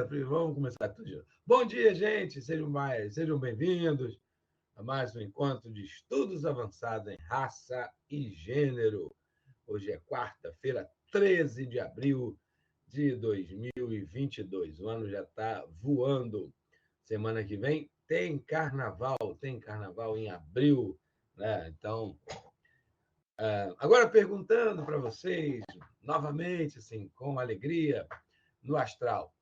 dia. Vamos começar tudo de novo. Bom dia, gente. Sejam bem-vindos a mais um encontro de estudos avançados em raça e gênero. Hoje é quarta-feira, 13 de abril de 2022. O ano já está voando. Semana que vem tem carnaval em abril, né? Então, agora perguntando para vocês, novamente, assim, com alegria, no astral,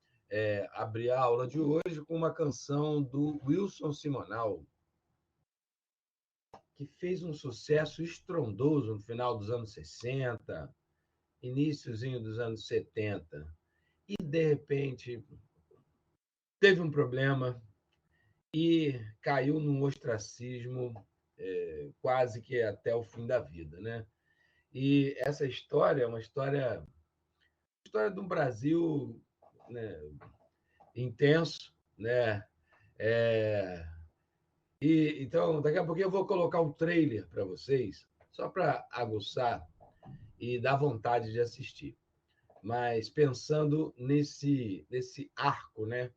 abri a aula de hoje com uma canção do Wilson Simonal, que fez um sucesso estrondoso no final dos anos 60, iníciozinho dos anos 70, e, de repente, teve um problema e caiu num ostracismo quase que até o fim da vida, né? E essa história é uma história de um Brasil, né, intenso, né? Então, daqui a pouquinho eu vou colocar um trailer para vocês, só para aguçar e dar vontade de assistir. Mas pensando nesse arco, né?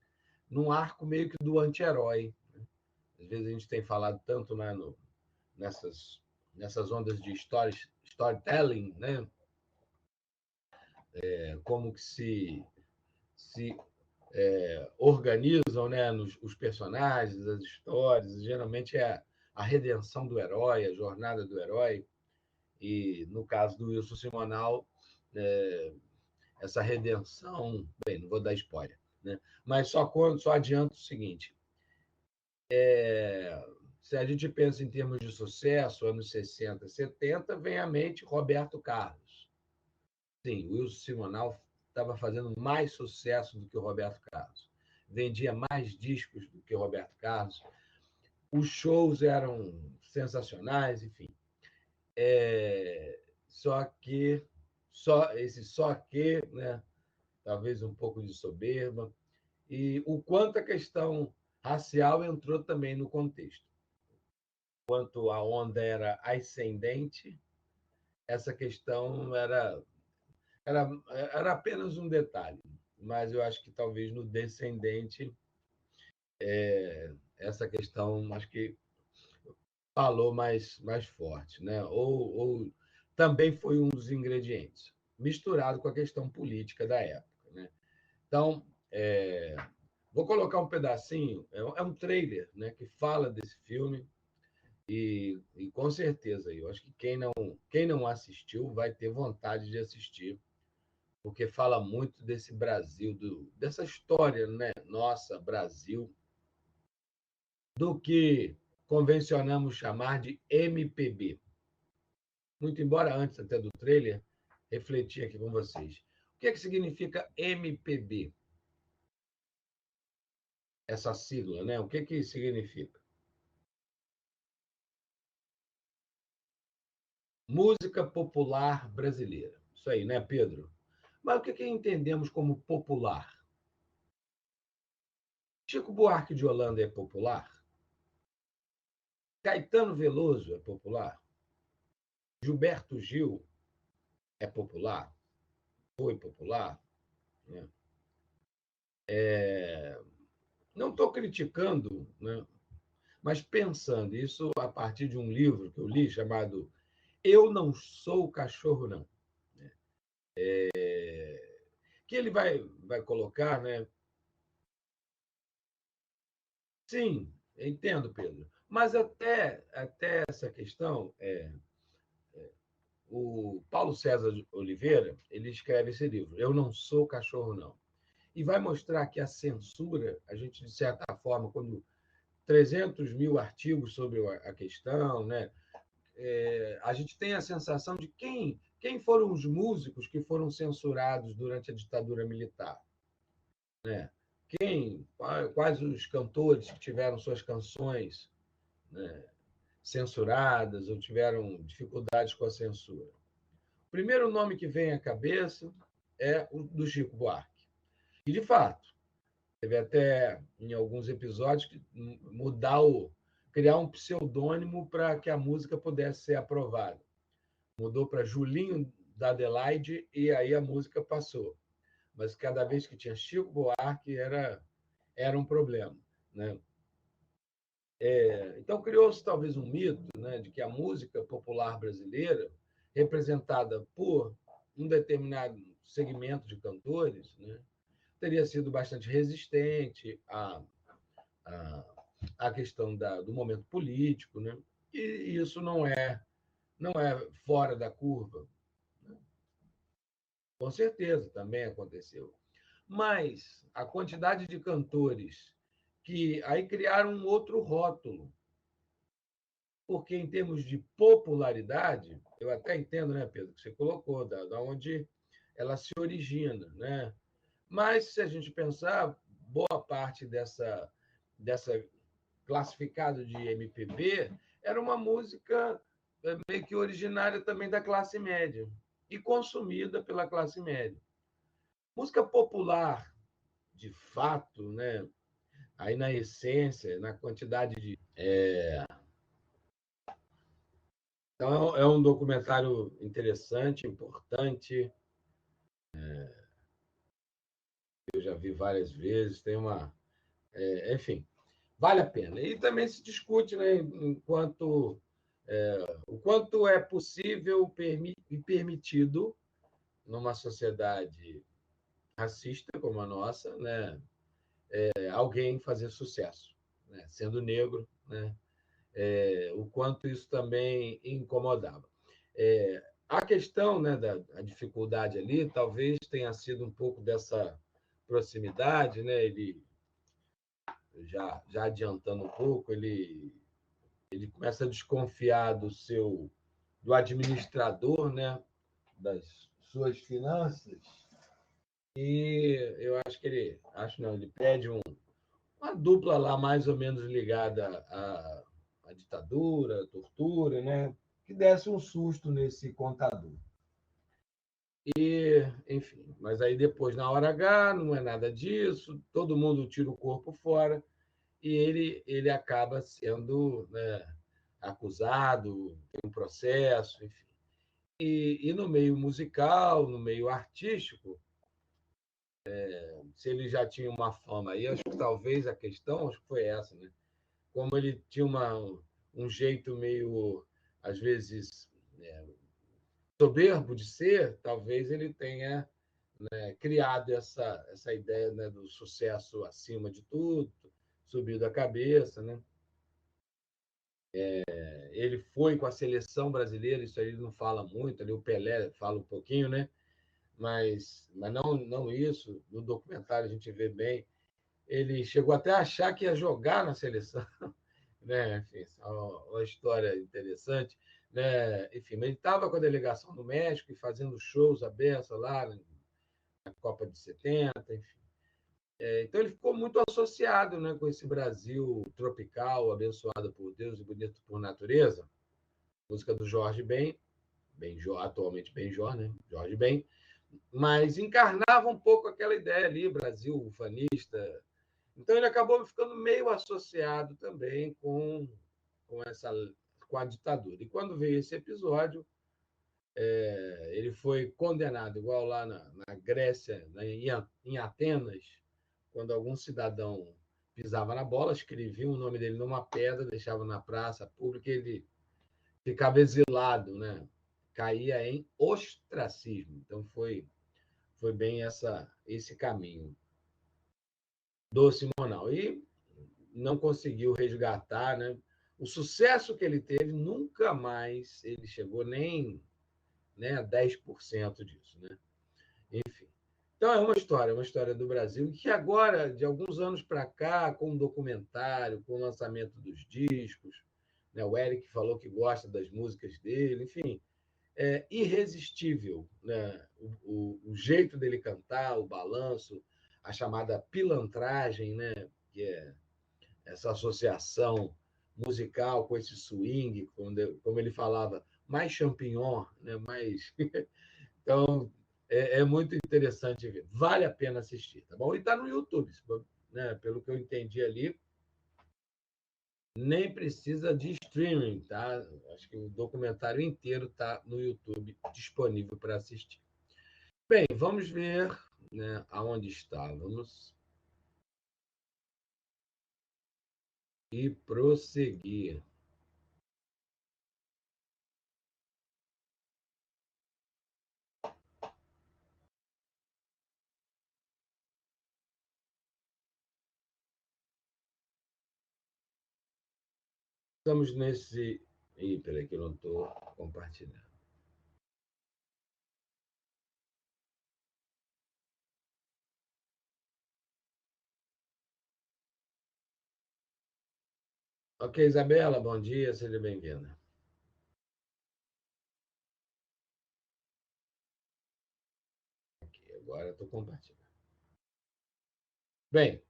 Num arco meio que do anti-herói. Às vezes a gente tem falado tanto, né, nessas ondas de storytelling, né? Como que se organizam, né, os personagens, as histórias. Geralmente é a redenção do herói, a jornada do herói. E, no caso do Wilson Simonal, essa redenção... Bem, não vou dar spoiler, né? Mas só adianto o seguinte. Se a gente pensa em termos de sucesso, anos 60, 70, vem à mente Roberto Carlos. Sim, o Wilson Simonal estava fazendo mais sucesso do que o Roberto Carlos. Vendia mais discos do que o Roberto Carlos. Os shows eram sensacionais, enfim. Só que, né? Talvez um pouco de soberba, e o quanto a questão racial entrou também no contexto. Enquanto a onda era ascendente, essa questão era apenas um detalhe, mas eu acho que talvez no descendente essa questão, acho que falou mais forte, né? Ou também foi um dos ingredientes, misturado com a questão política da época, né? Então, vou colocar um pedacinho, é um trailer, né, que fala desse filme, e com certeza eu acho que quem não assistiu vai ter vontade de assistir, porque fala muito desse Brasil, dessa história, né, nossa, Brasil, do que convencionamos chamar de MPB. Muito embora antes até do trailer, refletir aqui com vocês. O que significa MPB? Essa sigla, né? O que significa? Música popular brasileira. Isso aí, né, Pedro? Mas o que entendemos como popular? Chico Buarque de Holanda é popular? Caetano Veloso é popular? Gilberto Gil é popular? Foi popular? Né? Não estou criticando, né? Mas pensando isso a partir de um livro que eu li chamado Eu Não Sou Cachorro, Não. Que ele vai colocar, né? Sim, entendo, Pedro. Mas até essa questão, o Paulo César Oliveira, ele escreve esse livro, Eu Não Sou Cachorro, Não. E vai mostrar que a censura, a gente, de certa forma, quando 300 mil artigos sobre a questão, né? A gente tem a sensação de quem foram os músicos que foram censurados durante a ditadura militar, né? Quais os cantores que tiveram suas canções, né, censuradas ou tiveram dificuldades com a censura? O primeiro nome que vem à cabeça é o do Chico Buarque. E, de fato, teve até, em alguns episódios, que criar um pseudônimo para que a música pudesse ser aprovada. Mudou para Julinho da Adelaide e aí a música passou. mas cada vez que tinha Chico Buarque era um problema, né? Então criou-se talvez um mito, né, de que a música popular brasileira, representada por um determinado segmento de cantores, né, teria sido bastante resistente à questão do momento político, né? E isso não é fora da curva. Com certeza, também aconteceu. Mas a quantidade de cantores que aí criaram um outro rótulo, porque em termos de popularidade, eu até entendo, né, Pedro, que você colocou, da onde ela se origina, né? Mas se a gente pensar, boa parte dessa classificado de MPB era uma música meio que originária também da classe média e consumida pela classe média. Música popular, de fato, né? Aí na essência, na quantidade de. Então, é um documentário interessante, importante. Eu já vi várias vezes, tem uma. Enfim, vale a pena. E também se discute, né, o quanto é possível e permitido numa sociedade racista como a nossa, né, alguém fazer sucesso, né, sendo negro, né, o quanto isso também incomodava. A questão, né, da dificuldade ali talvez tenha sido um pouco dessa proximidade, né, ele já adiantando um pouco, ele começa a desconfiar do administrador, né, das suas finanças, e eu acho que ele pede uma dupla lá mais ou menos ligada à ditadura, à tortura, né, que desse um susto nesse contador. E, enfim, mas aí depois, na hora H, não é nada disso, todo mundo tira o corpo fora, e ele acaba sendo, né, acusado, tem um processo, enfim. E no meio musical, no meio artístico, se ele já tinha uma fama aí, acho que talvez a questão acho que foi essa, né? Como ele tinha um jeito meio, às vezes, soberbo de ser, talvez ele tenha, né, criado essa ideia, né, do sucesso acima de tudo, subido a cabeça, né? Ele foi com a seleção brasileira, isso aí ele não fala muito, ali o Pelé fala um pouquinho, né? Mas não isso. No documentário a gente vê bem. Ele chegou até a achar que ia jogar na seleção, né? Enfim, é uma história interessante, né? Enfim, mas ele estava com a delegação do México e fazendo shows à beça lá na Copa de 70, enfim. Então ele ficou muito associado, né, com esse Brasil tropical, abençoado por Deus e bonito por natureza. Música do Jorge Ben, Benjor, atualmente Benjor, né? Jorge Ben, mas encarnava um pouco aquela ideia ali, Brasil ufanista. Então ele acabou ficando meio associado também com a ditadura. E quando veio esse episódio, ele foi condenado, igual lá na Grécia, em Atenas, quando algum cidadão pisava na bola, escrevia o nome dele numa pedra, deixava na praça pública, e ele ficava exilado, né? Caía em ostracismo. Então foi bem esse caminho do Simonal. E não conseguiu resgatar, né? O sucesso que ele teve, nunca mais ele chegou nem, né, a 10% disso, né? Enfim. Então é uma história do Brasil que agora, de alguns anos para cá, com o documentário, com o lançamento dos discos, né, o Eric falou que gosta das músicas dele, enfim, é irresistível, né? O jeito dele cantar, o balanço, a chamada pilantragem, né? Que é essa associação musical com esse swing, como ele falava, mais champignon, né? Mais. Então, é muito interessante ver. Vale a pena assistir, tá bom? E está no YouTube, né? Pelo que eu entendi ali, nem precisa de streaming, tá? Acho que o documentário inteiro está no YouTube disponível para assistir. Bem, vamos ver, né, aonde estávamos e prosseguir. Estamos nesse. Ih, peraí, que eu não estou compartilhando. Ok, Isabela, bom dia, seja bem-vinda. Aqui, agora estou compartilhando. Bem,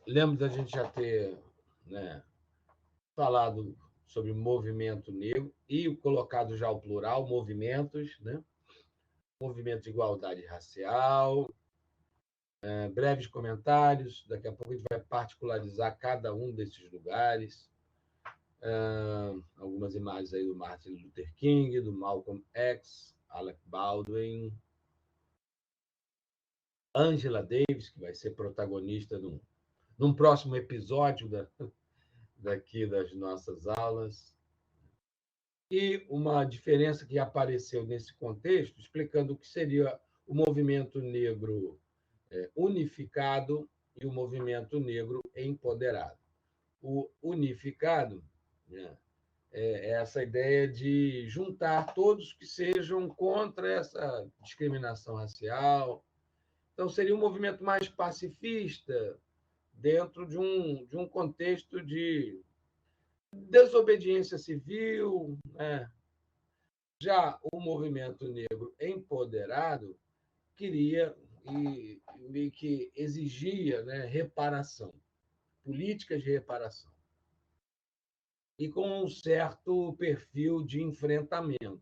lembro da gente já ter, né, falado sobre movimento negro e colocado já o plural, movimentos, né? Movimento de igualdade racial, breves comentários, daqui a pouco a gente vai particularizar cada um desses lugares, algumas imagens aí do Martin Luther King, do Malcolm X, Alec Baldwin, Angela Davis, que vai ser protagonista num próximo episódio daqui das nossas aulas. E uma diferença que apareceu nesse contexto, explicando o que seria o movimento negro unificado e o movimento negro empoderado. O unificado, né, é essa ideia de juntar todos que sejam contra essa discriminação racial. Então, seria um movimento mais pacifista, dentro de um contexto de desobediência civil, né? Já o movimento negro empoderado queria e meio que exigia, né, reparação, políticas de reparação, e com um certo perfil de enfrentamento.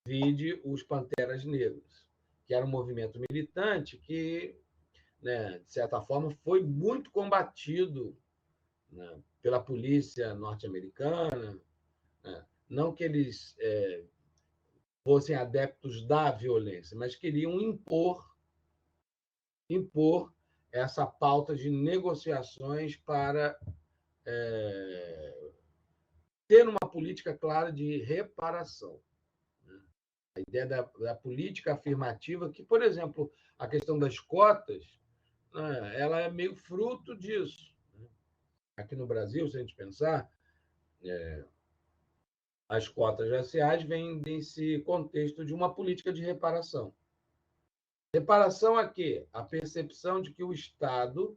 Vide os Panteras Negras, que era um movimento militante que, né, de certa forma, foi muito combatido, né, pela polícia norte-americana, né? Não que eles fossem adeptos da violência, mas queriam impor essa pauta de negociações para ter uma política clara de reparação. A ideia da política afirmativa, que, por exemplo, a questão das cotas, né, ela é meio fruto disso. Aqui no Brasil, se a gente pensar, as cotas raciais vêm desse contexto de uma política de reparação. Reparação a quê? A percepção de que o Estado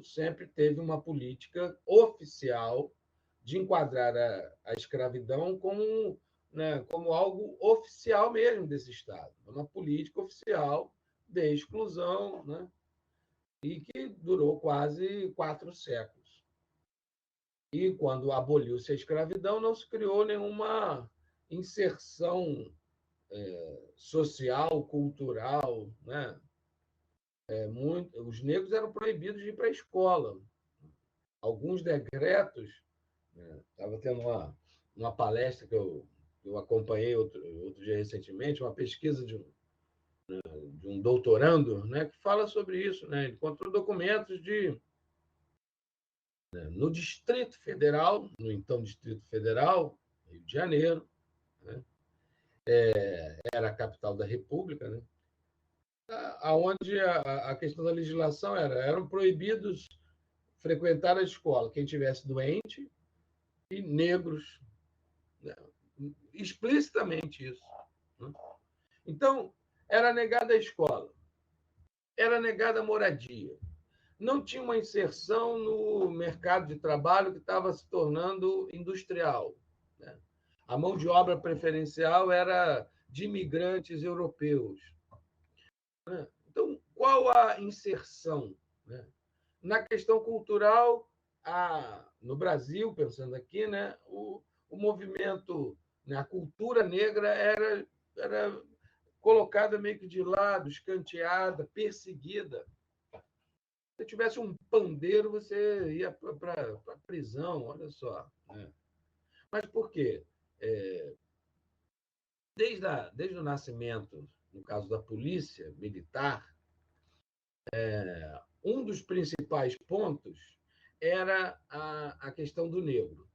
sempre teve uma política oficial de enquadrar a escravidão como, né, como algo oficial mesmo desse Estado, uma política oficial de exclusão, né, e que durou quase 4 séculos. E quando aboliu-se a escravidão, não se criou nenhuma inserção social, cultural, né? Os negros eram proibidos de ir para a escola. Alguns decretos, estava, né, tendo uma palestra que eu acompanhei outro dia recentemente, uma pesquisa de um doutorando, né, que fala sobre isso. Né? Ele encontrou documentos no Distrito Federal, no então Distrito Federal, Rio de Janeiro, né? Era a capital da República, né? Onde a questão da legislação eram proibidos frequentar a escola quem tivesse doente e negros, né? Explicitamente isso. Né? Então, era negada a escola, era negada a moradia, não tinha uma inserção no mercado de trabalho que estava se tornando industrial. Né? A mão de obra preferencial era de imigrantes europeus. Né? Então, qual a inserção? Né? Na questão cultural, no Brasil, pensando aqui, né, o movimento, né, a cultura negra era colocada meio que de lado, escanteada, perseguida. Se tivesse um pandeiro, você ia para a prisão, olha só. Né? Mas por quê? Desde o nascimento no caso da polícia militar, um dos principais pontos era a questão do negro.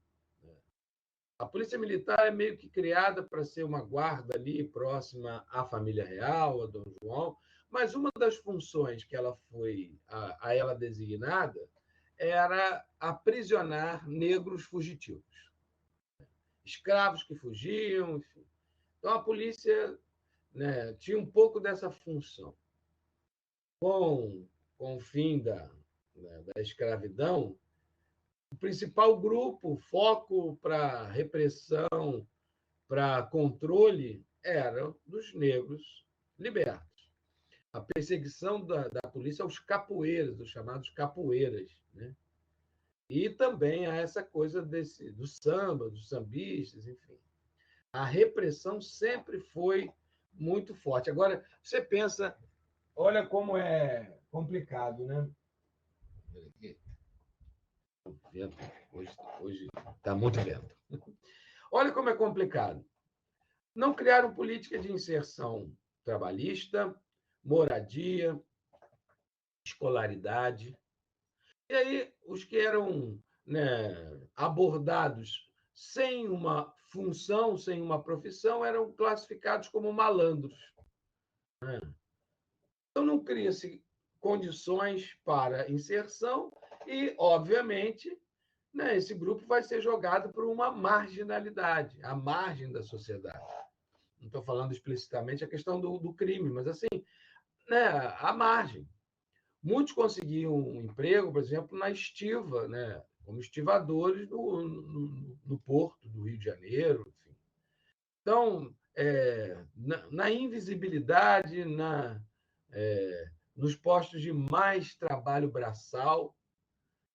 A polícia militar é meio que criada para ser uma guarda ali próxima à família real, a Dom João, mas uma das funções que ela foi a ela designada era aprisionar negros fugitivos, escravos que fugiam, enfim. Então a polícia, né, tinha um pouco dessa função. Com o fim da escravidão, o principal grupo, foco para repressão, para controle, era dos negros libertos. A perseguição da polícia aos capoeiras, os chamados capoeiras, né? E também a essa coisa do samba, dos sambistas, enfim. A repressão sempre foi muito forte. Agora, você pensa, olha como é complicado, né? Vento. Hoje está muito vento. Olha como é complicado. Não criaram política de inserção trabalhista, moradia, escolaridade. E aí, os que eram, né, abordados sem uma função, sem uma profissão, eram classificados como malandros. Então, não cria-se condições para inserção e, obviamente, né, esse grupo vai ser jogado por uma marginalidade, à margem da sociedade. Não estou falando explicitamente a questão do crime, mas assim, né, à margem. Muitos conseguiam um emprego, por exemplo, na estiva, né, como estivadores no porto do Rio de Janeiro. Enfim. Então, na invisibilidade, nos postos de mais trabalho braçal,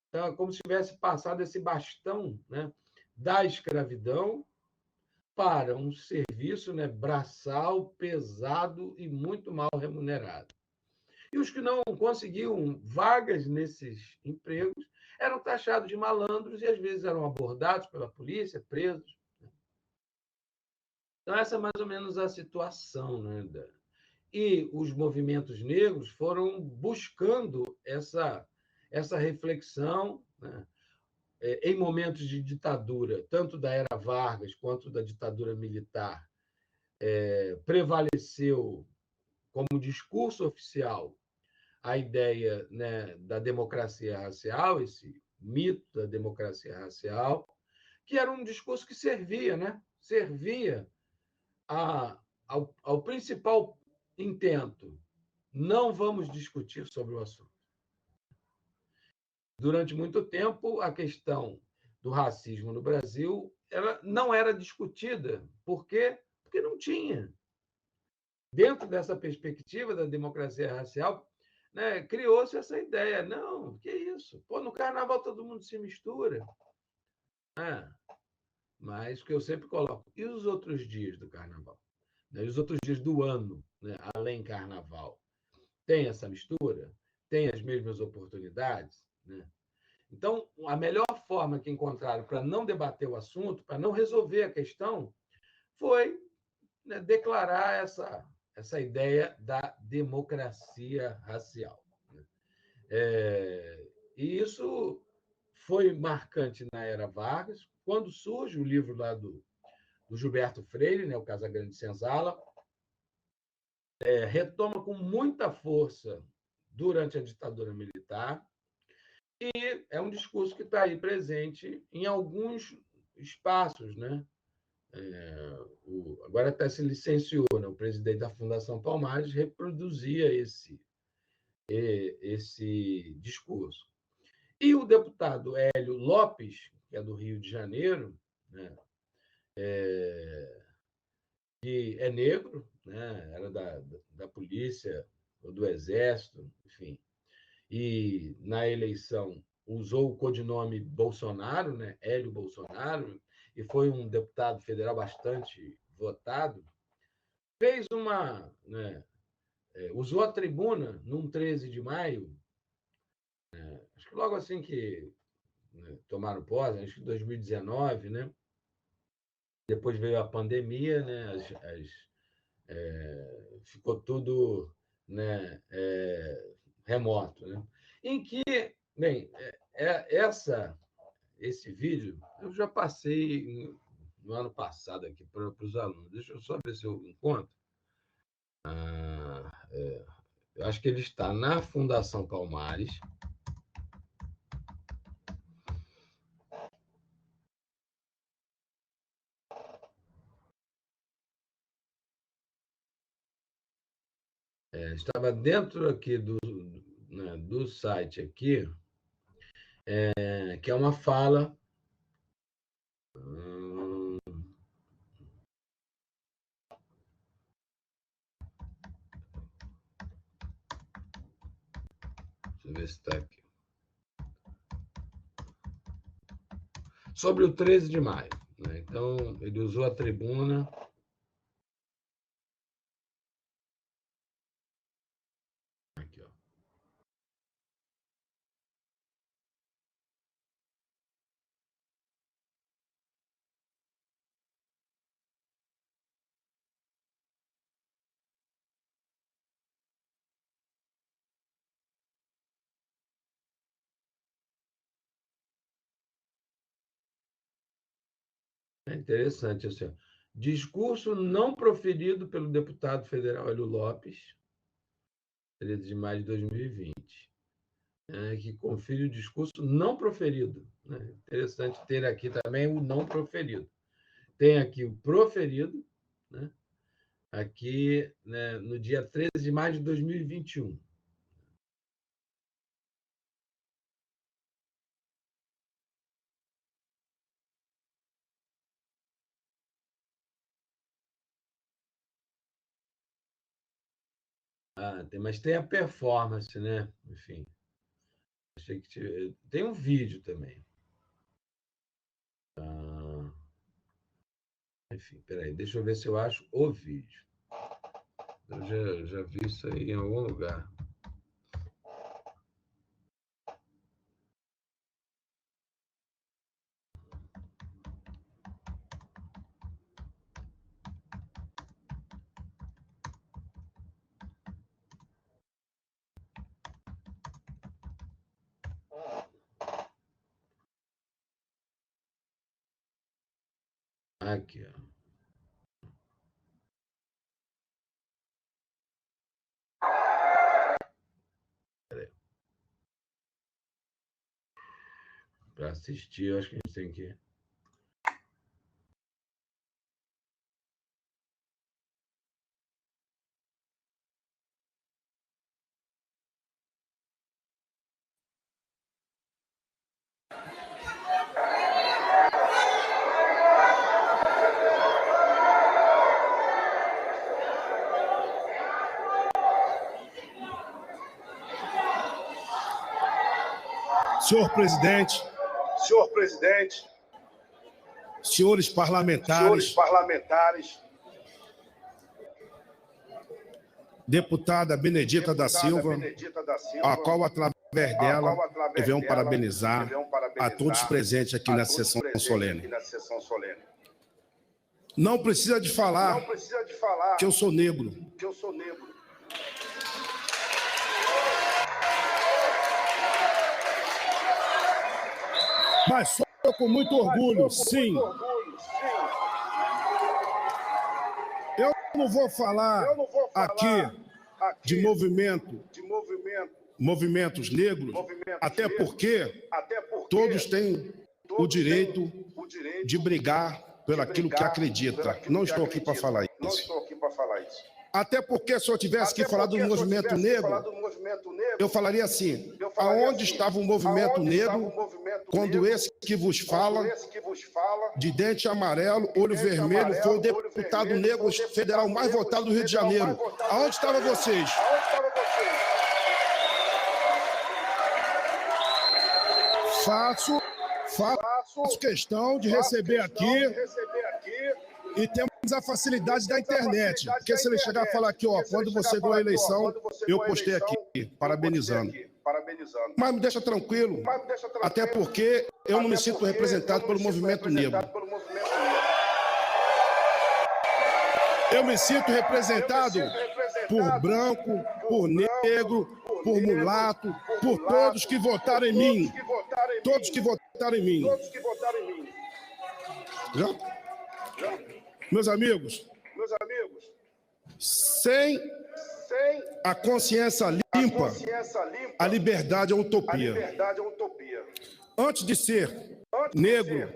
então, é como se tivesse passado esse bastão, né, da escravidão para um serviço, né, braçal, pesado e muito mal remunerado. E os que não conseguiam vagas nesses empregos eram taxados de malandros e, às vezes, eram abordados pela polícia, presos. Então, essa é mais ou menos a situação. Né? E os movimentos negros foram buscando essa reflexão, né? Em momentos de ditadura, tanto da era Vargas quanto da ditadura militar, prevaleceu como discurso oficial a ideia, né, da democracia racial, esse mito da democracia racial, que era um discurso que servia, né? Servia ao principal intento. Não vamos discutir sobre o assunto. Durante muito tempo, a questão do racismo no Brasil ela não era discutida. Por quê? Porque não tinha. Dentro dessa perspectiva da democracia racial, né, criou-se essa ideia. Não, que isso? Pô, no carnaval todo mundo se mistura. Ah, mas o que eu sempre coloco, e os outros dias do carnaval? Né? E os outros dias do ano, né, além carnaval? Tem essa mistura? Tem as mesmas oportunidades? Né? Então, a melhor forma que encontraram para não debater o assunto, para não resolver a questão, foi, né, declarar essa ideia da democracia racial. E isso foi marcante na era Vargas, quando surge o livro lá do Gilberto Freire, né, o Casagrande Senzala, retoma com muita força durante a ditadura militar, e é um discurso que está aí presente em alguns espaços. Né? Agora até se licenciou, né? O presidente da Fundação Palmares reproduzia esse discurso. E o deputado Hélio Lopes, que é do Rio de Janeiro, né? Que é negro, né? Era da polícia ou do exército, enfim, e na eleição usou o codinome Bolsonaro, né? Hélio Bolsonaro, e foi um deputado federal bastante votado, fez né, usou a tribuna num 13 de maio, acho que logo assim que, né, tomaram posse, acho que 2019, né? Depois veio a pandemia, né? ficou tudo, né, remoto, né? Em que, bem, esse vídeo eu já passei no ano passado aqui para os alunos. Deixa eu só ver se eu encontro. Eu acho que ele está na Fundação Palmares. Estava dentro aqui do site aqui, que é uma fala. Deixa eu ver se está aqui. Sobre o 13 de maio. Né? Então, ele usou a tribuna. Aqui, ó. É interessante assim. Discurso não proferido pelo deputado federal Hélio Lopes, 13 de maio de 2020, que confere o discurso não proferido. Né? Interessante ter aqui também o não proferido. Tem aqui o proferido, né? Aqui, né, no dia 13 de maio de 2021. Mas tem a performance, né? Enfim. Achei que tem um vídeo também. Enfim, peraí, deixa eu ver se eu acho o vídeo. Eu já vi isso aí em algum lugar. Aqui, ó. Para assistir, eu acho que a gente tem que. Senhor presidente, senhores parlamentares, deputada Benedita da Silva, a qual, através dela, devemos parabenizar a todos presentes aqui na sessão solene. Não precisa de falar que eu sou negro. Mas sou com muito orgulho, sim. Eu não vou falar aqui de movimentos negros, até porque todos têm o direito de brigar por aquilo que acredita. Não estou aqui para falar isso. Até porque se eu tivesse que falar do movimento negro, eu falaria assim, aonde estava o movimento negro quando esse que vos fala, de dente amarelo, olho vermelho, foi o deputado negro federal mais votado do Rio de Janeiro? Aonde estavam vocês? Faço questão de receber aqui e temos a facilidade da internet. Porque se ele chegar a falar aqui, ó, quando você ganhou a eleição, eu postei aqui, parabenizando. Mas me deixa tranquilo, até porque eu não me sinto representado pelo movimento negro. Eu me sinto representado por branco, por negro, por mulato, por todos que votaram em mim. Todos que votaram em mim. Já? Meus amigos, sem a consciência limpa, a liberdade é utopia. Antes de ser negro,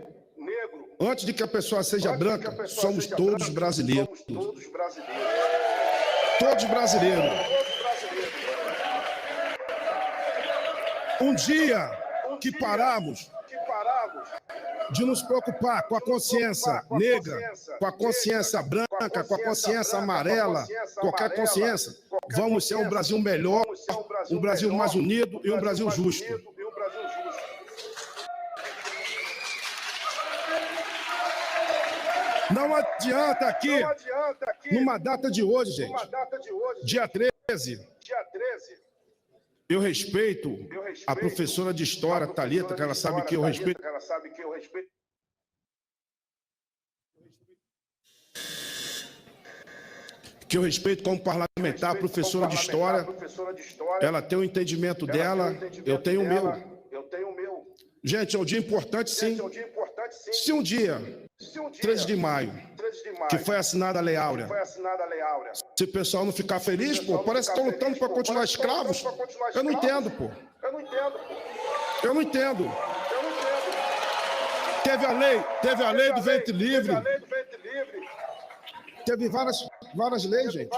antes de que a pessoa seja branca, somos todos brasileiros. Todos brasileiros. Um dia que pararmos de nos preocupar com a consciência negra, com a consciência branca, com a consciência amarela, qualquer consciência, vamos ser um Brasil melhor, um Brasil mais unido e um Brasil justo. Não adianta aqui, numa data de hoje, gente, dia 13, eu respeito a professora de História, Thalita, que ela sabe que eu respeito. Que eu respeito como parlamentar, professora de História. Ela tem o entendimento dela, eu tenho o meu. Gente, é um dia importante, sim. Se um dia, 13 de maio, que foi assinada a Lei Áurea, se o pessoal não ficar feliz, pô, parece que estão lutando para continuar escravos. Eu não entendo, pô. Eu não entendo. Teve a lei do ventre livre. Teve várias leis, gente.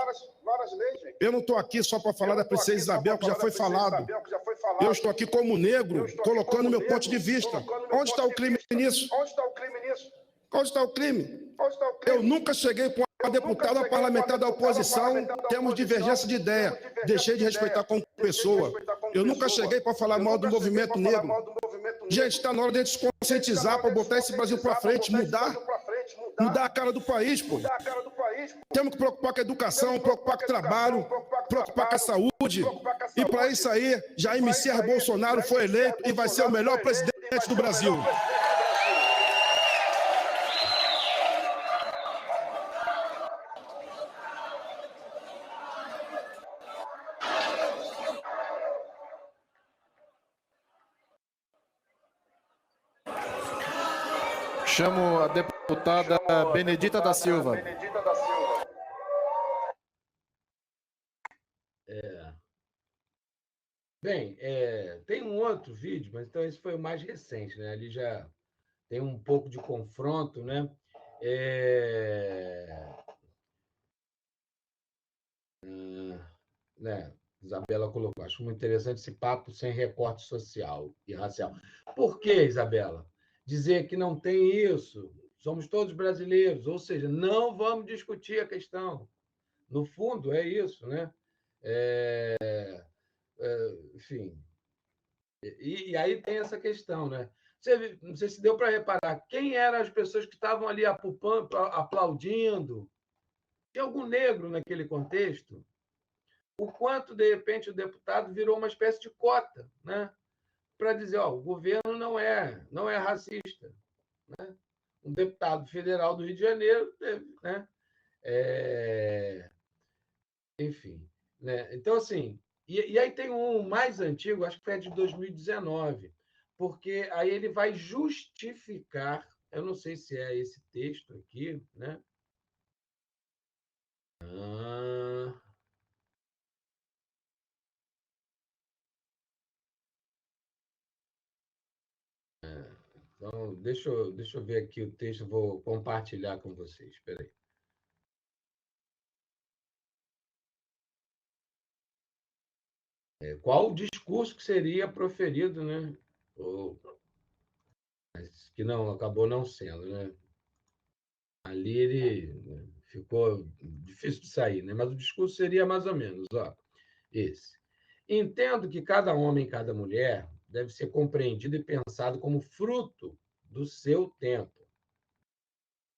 Eu não estou aqui só para falar da princesa Isabel, que já foi falado. Eu estou aqui como negro, colocando meu ponto de vista. Onde está o crime nisso? Onde está o crime? Eu nunca cheguei para uma deputada ou parlamentar da oposiição, temos divergência de ideia. Deixei de respeitar como pessoa. Eu nunca cheguei para falar mal do movimento negro. Gente, está na hora de a gente se conscientizar para botar esse Brasil para frente, mudar a cara do país, pô. Temos que preocupar com a educação, preocupar com o trabalho, preocupar com a saúde. E para isso aí, Jair Messias Bolsonaro foi eleito e vai ser o melhor presidente do Brasil. Chamo a deputada Benedita da Silva. Bem, tem um outro vídeo, mas então esse foi o mais recente, né? Ali já tem um pouco de confronto, né? Isabela colocou, acho muito interessante esse papo sem recorte social e racial. Por que, Isabela? Dizer que não tem isso, somos todos brasileiros, ou seja, não vamos discutir a questão. No fundo, é isso, né? Enfim. E aí tem essa questão, né? Não sei se deu para reparar, quem eram as pessoas que estavam ali aplaudindo? Tinha algum negro naquele contexto? O quanto, de repente, o deputado virou uma espécie de cota, né? Para dizer, o governo não é racista. Né? Um deputado federal do Rio de Janeiro teve, né? Enfim. Né? Então, assim, e aí tem um mais antigo, acho que foi de 2019, porque aí ele vai justificar, eu não sei se é esse texto aqui, né? Então, deixa eu ver aqui o texto, vou compartilhar com vocês. Espera aí. Qual o discurso que seria proferido, né? Que não acabou não sendo, né? Ali ele ficou difícil de sair, né? Mas o discurso seria mais ou menos, esse. Entendo que cada homem e cada mulher deve ser compreendido e pensado como fruto do seu tempo.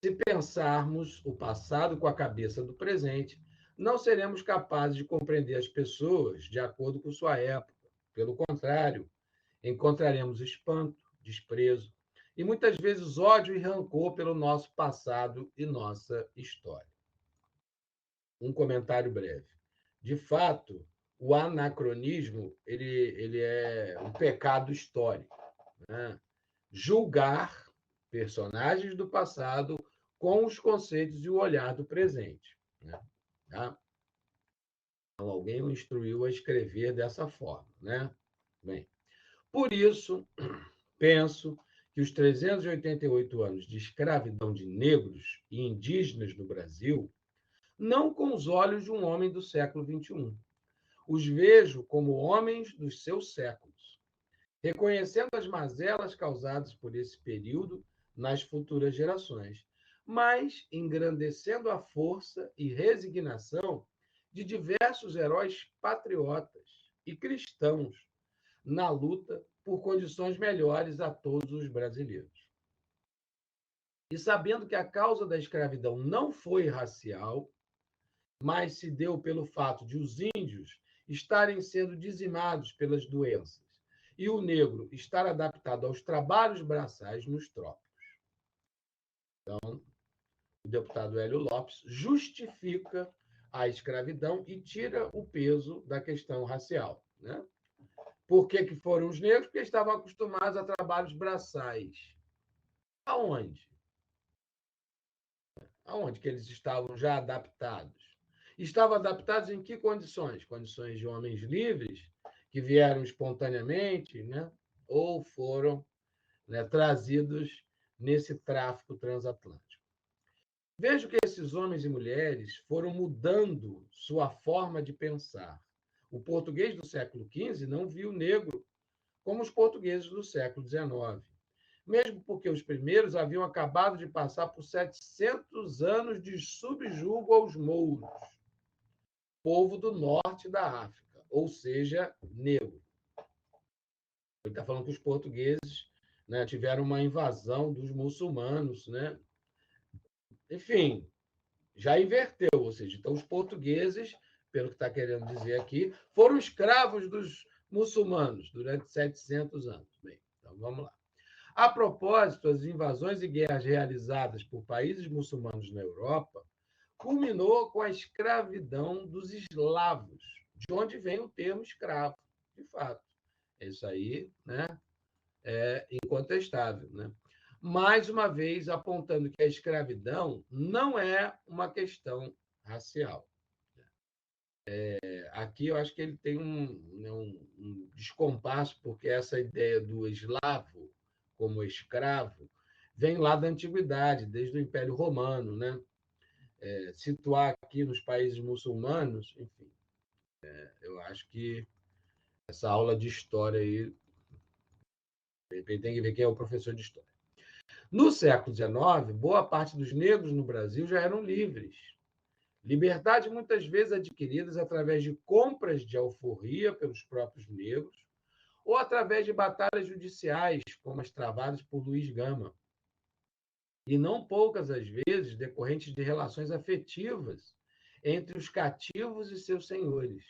Se pensarmos o passado com a cabeça do presente, não seremos capazes de compreender as pessoas de acordo com sua época. Pelo contrário, encontraremos espanto, desprezo e muitas vezes ódio e rancor pelo nosso passado e nossa história. um comentário breve. De fato, o anacronismo ele é um pecado histórico, né? Julgar personagens do passado com os conceitos e o olhar do presente, né? Tá? Então, alguém o instruiu a escrever dessa forma, né? Bem, por isso, penso que os 388 anos de escravidão de negros e indígenas no Brasil, não com os olhos de um homem do século XXI, os vejo como homens dos seus séculos, reconhecendo as mazelas causadas por esse período nas futuras gerações, mas engrandecendo a força e resignação de diversos heróis patriotas e cristãos na luta por condições melhores a todos os brasileiros. E sabendo que a causa da escravidão não foi racial, mas se deu pelo fato de os índios estarem sendo dizimados pelas doenças e o negro estar adaptado aos trabalhos braçais nos trópicos. Então, o deputado Hélio Lopes justifica a escravidão e tira o peso da questão racial, né? Por que foram os negros? Porque estavam acostumados a trabalhos braçais. Aonde? Aonde que eles estavam já adaptados? Estavam adaptados em que condições? Condições de homens livres, que vieram espontaneamente, né? Ou foram, né, trazidos nesse tráfico transatlântico. Vejo que esses homens e mulheres foram mudando sua forma de pensar. O português do século XV não viu o negro como os portugueses do século XIX, mesmo porque os primeiros haviam acabado de passar por 700 anos de subjugo aos mouros, povo do norte da África, ou seja, negro. Ele está falando que os portugueses, né, tiveram uma invasão dos muçulmanos, né? Enfim, já inverteu, ou seja, então os portugueses, pelo que está querendo dizer aqui, foram escravos dos muçulmanos durante 700 anos. Bem, então vamos lá. A propósito, as invasões e guerras realizadas por países muçulmanos na Europa culminou com a escravidão dos eslavos, de onde vem o termo escravo, de fato. Isso aí, né, é incontestável, né? Mais uma vez apontando que a escravidão não é uma questão racial. Aqui eu acho que ele tem um descompasso, porque essa ideia do eslavo como escravo vem lá da antiguidade, desde o Império Romano, né? Situar aqui nos países muçulmanos, enfim, eu acho que essa aula de história aí, de repente tem que ver quem é o professor de história. No século XIX, boa parte dos negros no Brasil já eram livres. Liberdade muitas vezes adquiridas através de compras de alforria pelos próprios negros ou através de batalhas judiciais, como as travadas por Luiz Gama. E não poucas as vezes decorrentes de relações afetivas entre os cativos e seus senhores,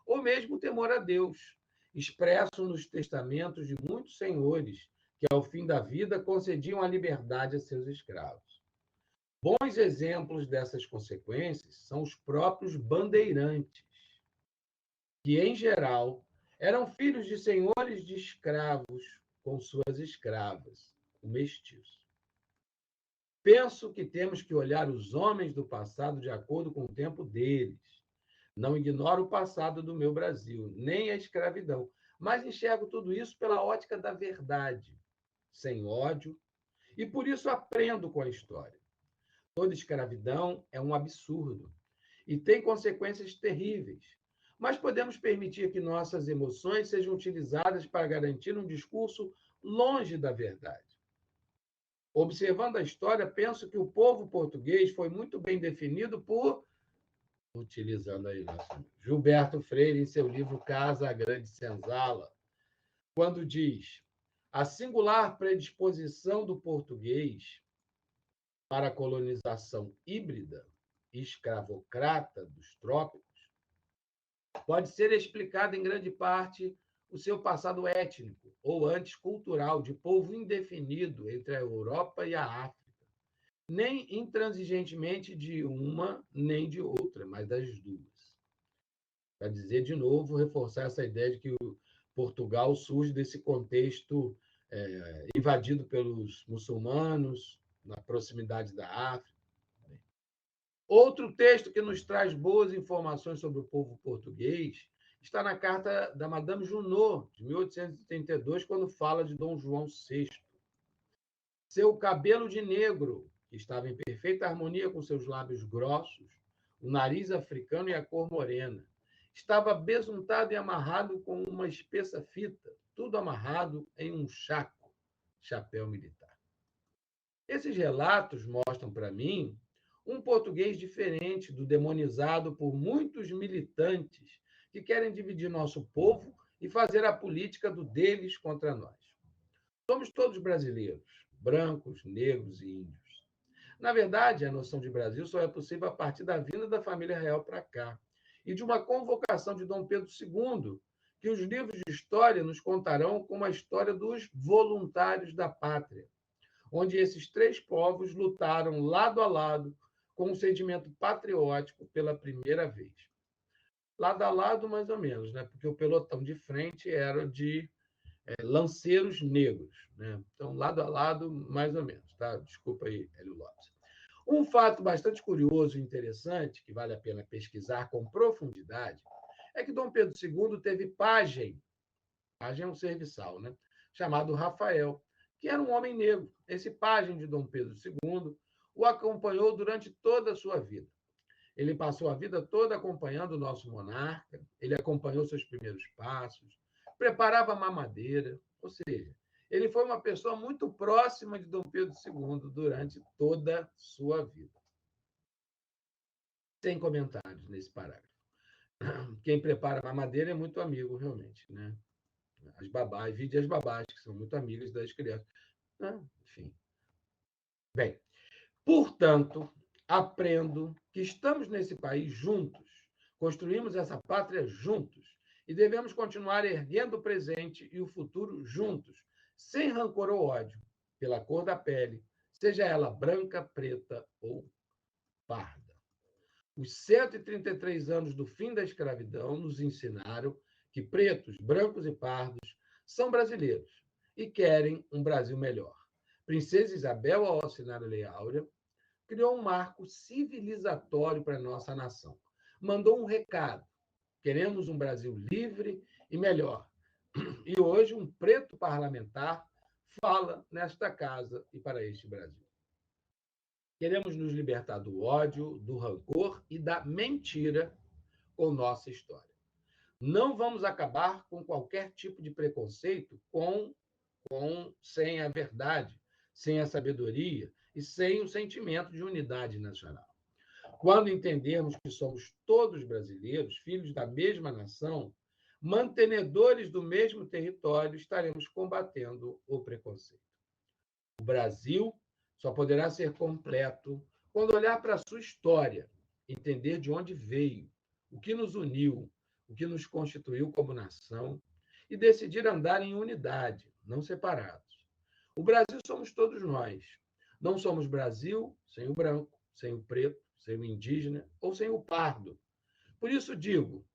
ou mesmo temor a Deus, expresso nos testamentos de muitos senhores que, ao fim da vida, concediam a liberdade a seus escravos. Bons exemplos dessas consequências são os próprios bandeirantes, que, em geral, eram filhos de senhores de escravos com suas escravas, o mestiço. Penso que temos que olhar os homens do passado de acordo com o tempo deles. Não ignoro o passado do meu Brasil, nem a escravidão, mas enxergo tudo isso pela ótica da verdade, sem ódio, e por isso aprendo com a história. Toda escravidão é um absurdo e tem consequências terríveis, mas podemos permitir que nossas emoções sejam utilizadas para garantir um discurso longe da verdade. Observando a história, penso que o povo português foi muito bem definido por, utilizando aí nosso Gilberto Freire em seu livro Casa Grande Senzala, quando diz: a singular predisposição do português para a colonização híbrida e escravocrata dos trópicos pode ser explicada em grande parte o seu passado étnico, ou antes cultural, de povo indefinido entre a Europa e a África, nem intransigentemente de uma nem de outra, mas das duas. Para dizer de novo, reforçar essa ideia de que o Portugal surge desse contexto invadido pelos muçulmanos, na proximidade da África. Outro texto que nos traz boas informações sobre o povo português está na carta da Madame Junot, de 1832, quando fala de Dom João VI. Seu cabelo de negro, que estava em perfeita harmonia com seus lábios grossos, o nariz africano e a cor morena, estava besuntado e amarrado com uma espessa fita, tudo amarrado em um chapéu militar. Esses relatos mostram para mim um português diferente do demonizado por muitos militantes que querem dividir nosso povo e fazer a política do deles contra nós. Somos todos brasileiros, brancos, negros e índios. Na verdade, a noção de Brasil só é possível a partir da vinda da família real para cá e de uma convocação de Dom Pedro II, que os livros de história nos contarão como a história dos voluntários da pátria, onde esses três povos lutaram lado a lado com um sentimento patriótico pela primeira vez. Lado a lado, mais ou menos, né? Porque o pelotão de frente era de lanceiros negros, né? Então, lado a lado, mais ou menos, tá? Desculpa aí, Hélio Lopes. Um fato bastante curioso e interessante, que vale a pena pesquisar com profundidade, é que Dom Pedro II teve pajem é um serviçal, né? Chamado Rafael, que era um homem negro. Esse pajem de Dom Pedro II o acompanhou durante toda a sua vida. Ele passou a vida toda acompanhando o nosso monarca, ele acompanhou seus primeiros passos, preparava mamadeira, ou seja, ele foi uma pessoa muito próxima de Dom Pedro II durante toda a sua vida. Sem comentários nesse parágrafo. Quem prepara mamadeira é muito amigo, realmente, né? As babás, vide as babás, que são muito amigas das crianças. Enfim. Bem, portanto, aprendo que estamos nesse país juntos, construímos essa pátria juntos e devemos continuar erguendo o presente e o futuro juntos, sem rancor ou ódio, pela cor da pele, seja ela branca, preta ou parda. Os 133 anos do fim da escravidão nos ensinaram que pretos, brancos e pardos são brasileiros e querem um Brasil melhor. Princesa Isabel, ao assinar a Lei Áurea, criou um marco civilizatório para a nossa nação. Mandou um recado: queremos um Brasil livre e melhor. E hoje um preto parlamentar fala nesta casa e para este Brasil. Queremos nos libertar do ódio, do rancor e da mentira com nossa história. Não vamos acabar com qualquer tipo de preconceito sem a verdade, sem a sabedoria e sem o sentimento de unidade nacional. Quando entendermos que somos todos brasileiros, filhos da mesma nação, mantenedores do mesmo território, estaremos combatendo o preconceito. O Brasil só poderá ser completo quando olhar para a sua história, entender de onde veio, o que nos uniu, o que nos constituiu como nação e decidir andar em unidade, não separados. O Brasil somos todos nós. Não somos Brasil sem o branco, sem o preto, sem o indígena ou sem o pardo. Por isso digo,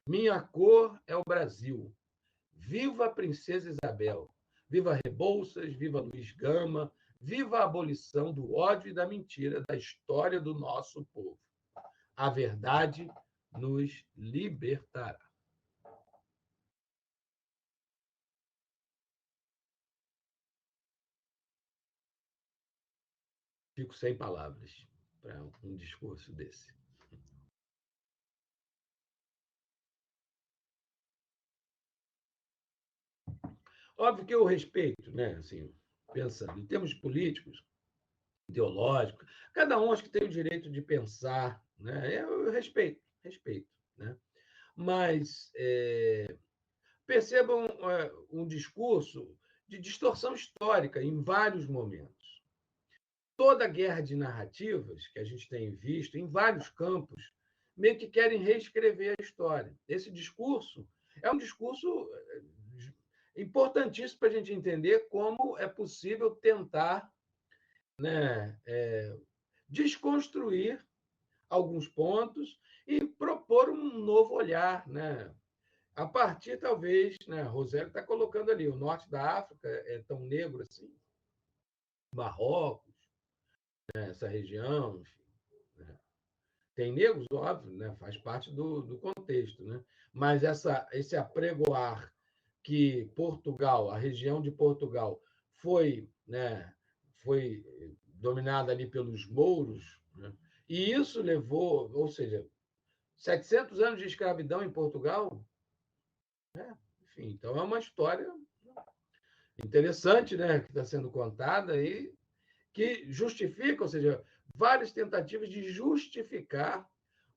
minha cor é o Brasil. Viva a Princesa Isabel! Viva Rebouças, viva Luiz Gama, viva a abolição do ódio e da mentira da história do nosso povo. A verdade nos libertará. Fico sem palavras para um discurso desse. Óbvio que eu respeito, né? Assim, pensando em termos políticos, ideológicos, cada um acho que tem o direito de pensar, né? Eu respeito, né? Mas percebam um discurso de distorção histórica em vários momentos. Toda guerra de narrativas que a gente tem visto em vários campos meio que querem reescrever a história. Esse discurso é um discurso importantíssimo para a gente entender como é possível tentar né, desconstruir alguns pontos e propor um novo olhar, né? A partir, talvez, né, Rosélio está colocando ali, o norte da África é tão negro assim, Marrocos, né, essa região, enfim, né? Tem negros, óbvio, né, faz parte do contexto, né? Mas esse apregoar que Portugal, a região de Portugal, foi, né, foi dominada ali pelos mouros, né? E isso levou, ou seja, 700 anos de escravidão em Portugal, né? Enfim, então é uma história interessante, né, que está sendo contada aí, que justifica, ou seja, várias tentativas de justificar,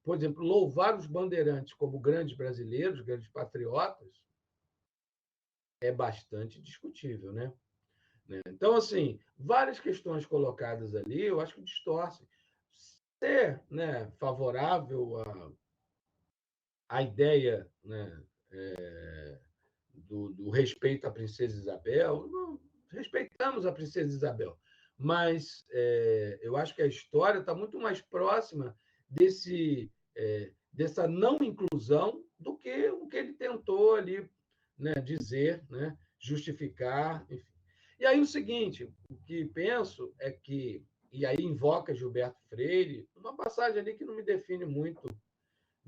por exemplo, louvar os bandeirantes como grandes brasileiros, grandes patriotas, é bastante discutível, né? Então, assim, várias questões colocadas ali, eu acho que distorcem. Ser, né, favorável à ideia, né, do respeito à Princesa Isabel, não, respeitamos a Princesa Isabel, mas eu acho que a história está muito mais próxima dessa não inclusão do que o que ele tentou ali, né, dizer, né, justificar, enfim. E aí o seguinte, o que penso é que, e aí invoca Gilberto Freire, uma passagem ali que não me define muito,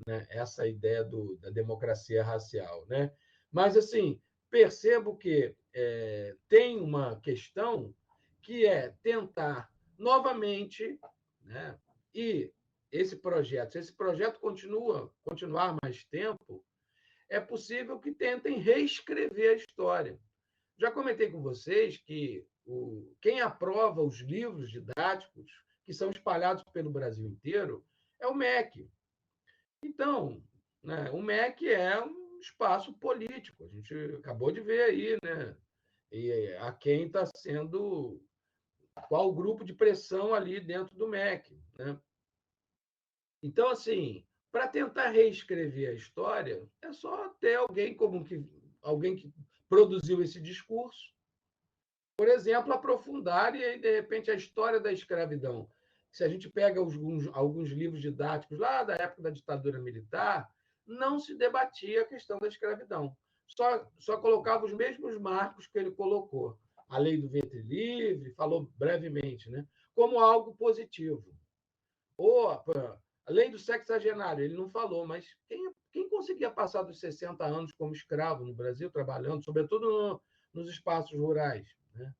né, essa ideia da democracia racial, né? Mas assim, percebo que tem uma questão que é tentar novamente, né? E se esse projeto continuar mais tempo, é possível que tentem reescrever a história. Já comentei com vocês que quem aprova os livros didáticos que são espalhados pelo Brasil inteiro é o MEC. Então, né, o MEC é um espaço político. A gente acabou de ver aí, né? E a quem está sendo. Qual o grupo de pressão ali dentro do MEC, né? Então, assim, para tentar reescrever a história, é só ter alguém que produziu esse discurso, por exemplo, aprofundar e, de repente, a história da escravidão. Se a gente pega alguns livros didáticos lá da época da ditadura militar, não se debatia a questão da escravidão. Só colocava os mesmos marcos que ele colocou. A lei do ventre livre, falou brevemente, né? Como algo positivo. Ou a lei do sexagenário, ele não falou, mas quem conseguia passar dos 60 anos como escravo no Brasil, trabalhando, sobretudo nos espaços rurais, né?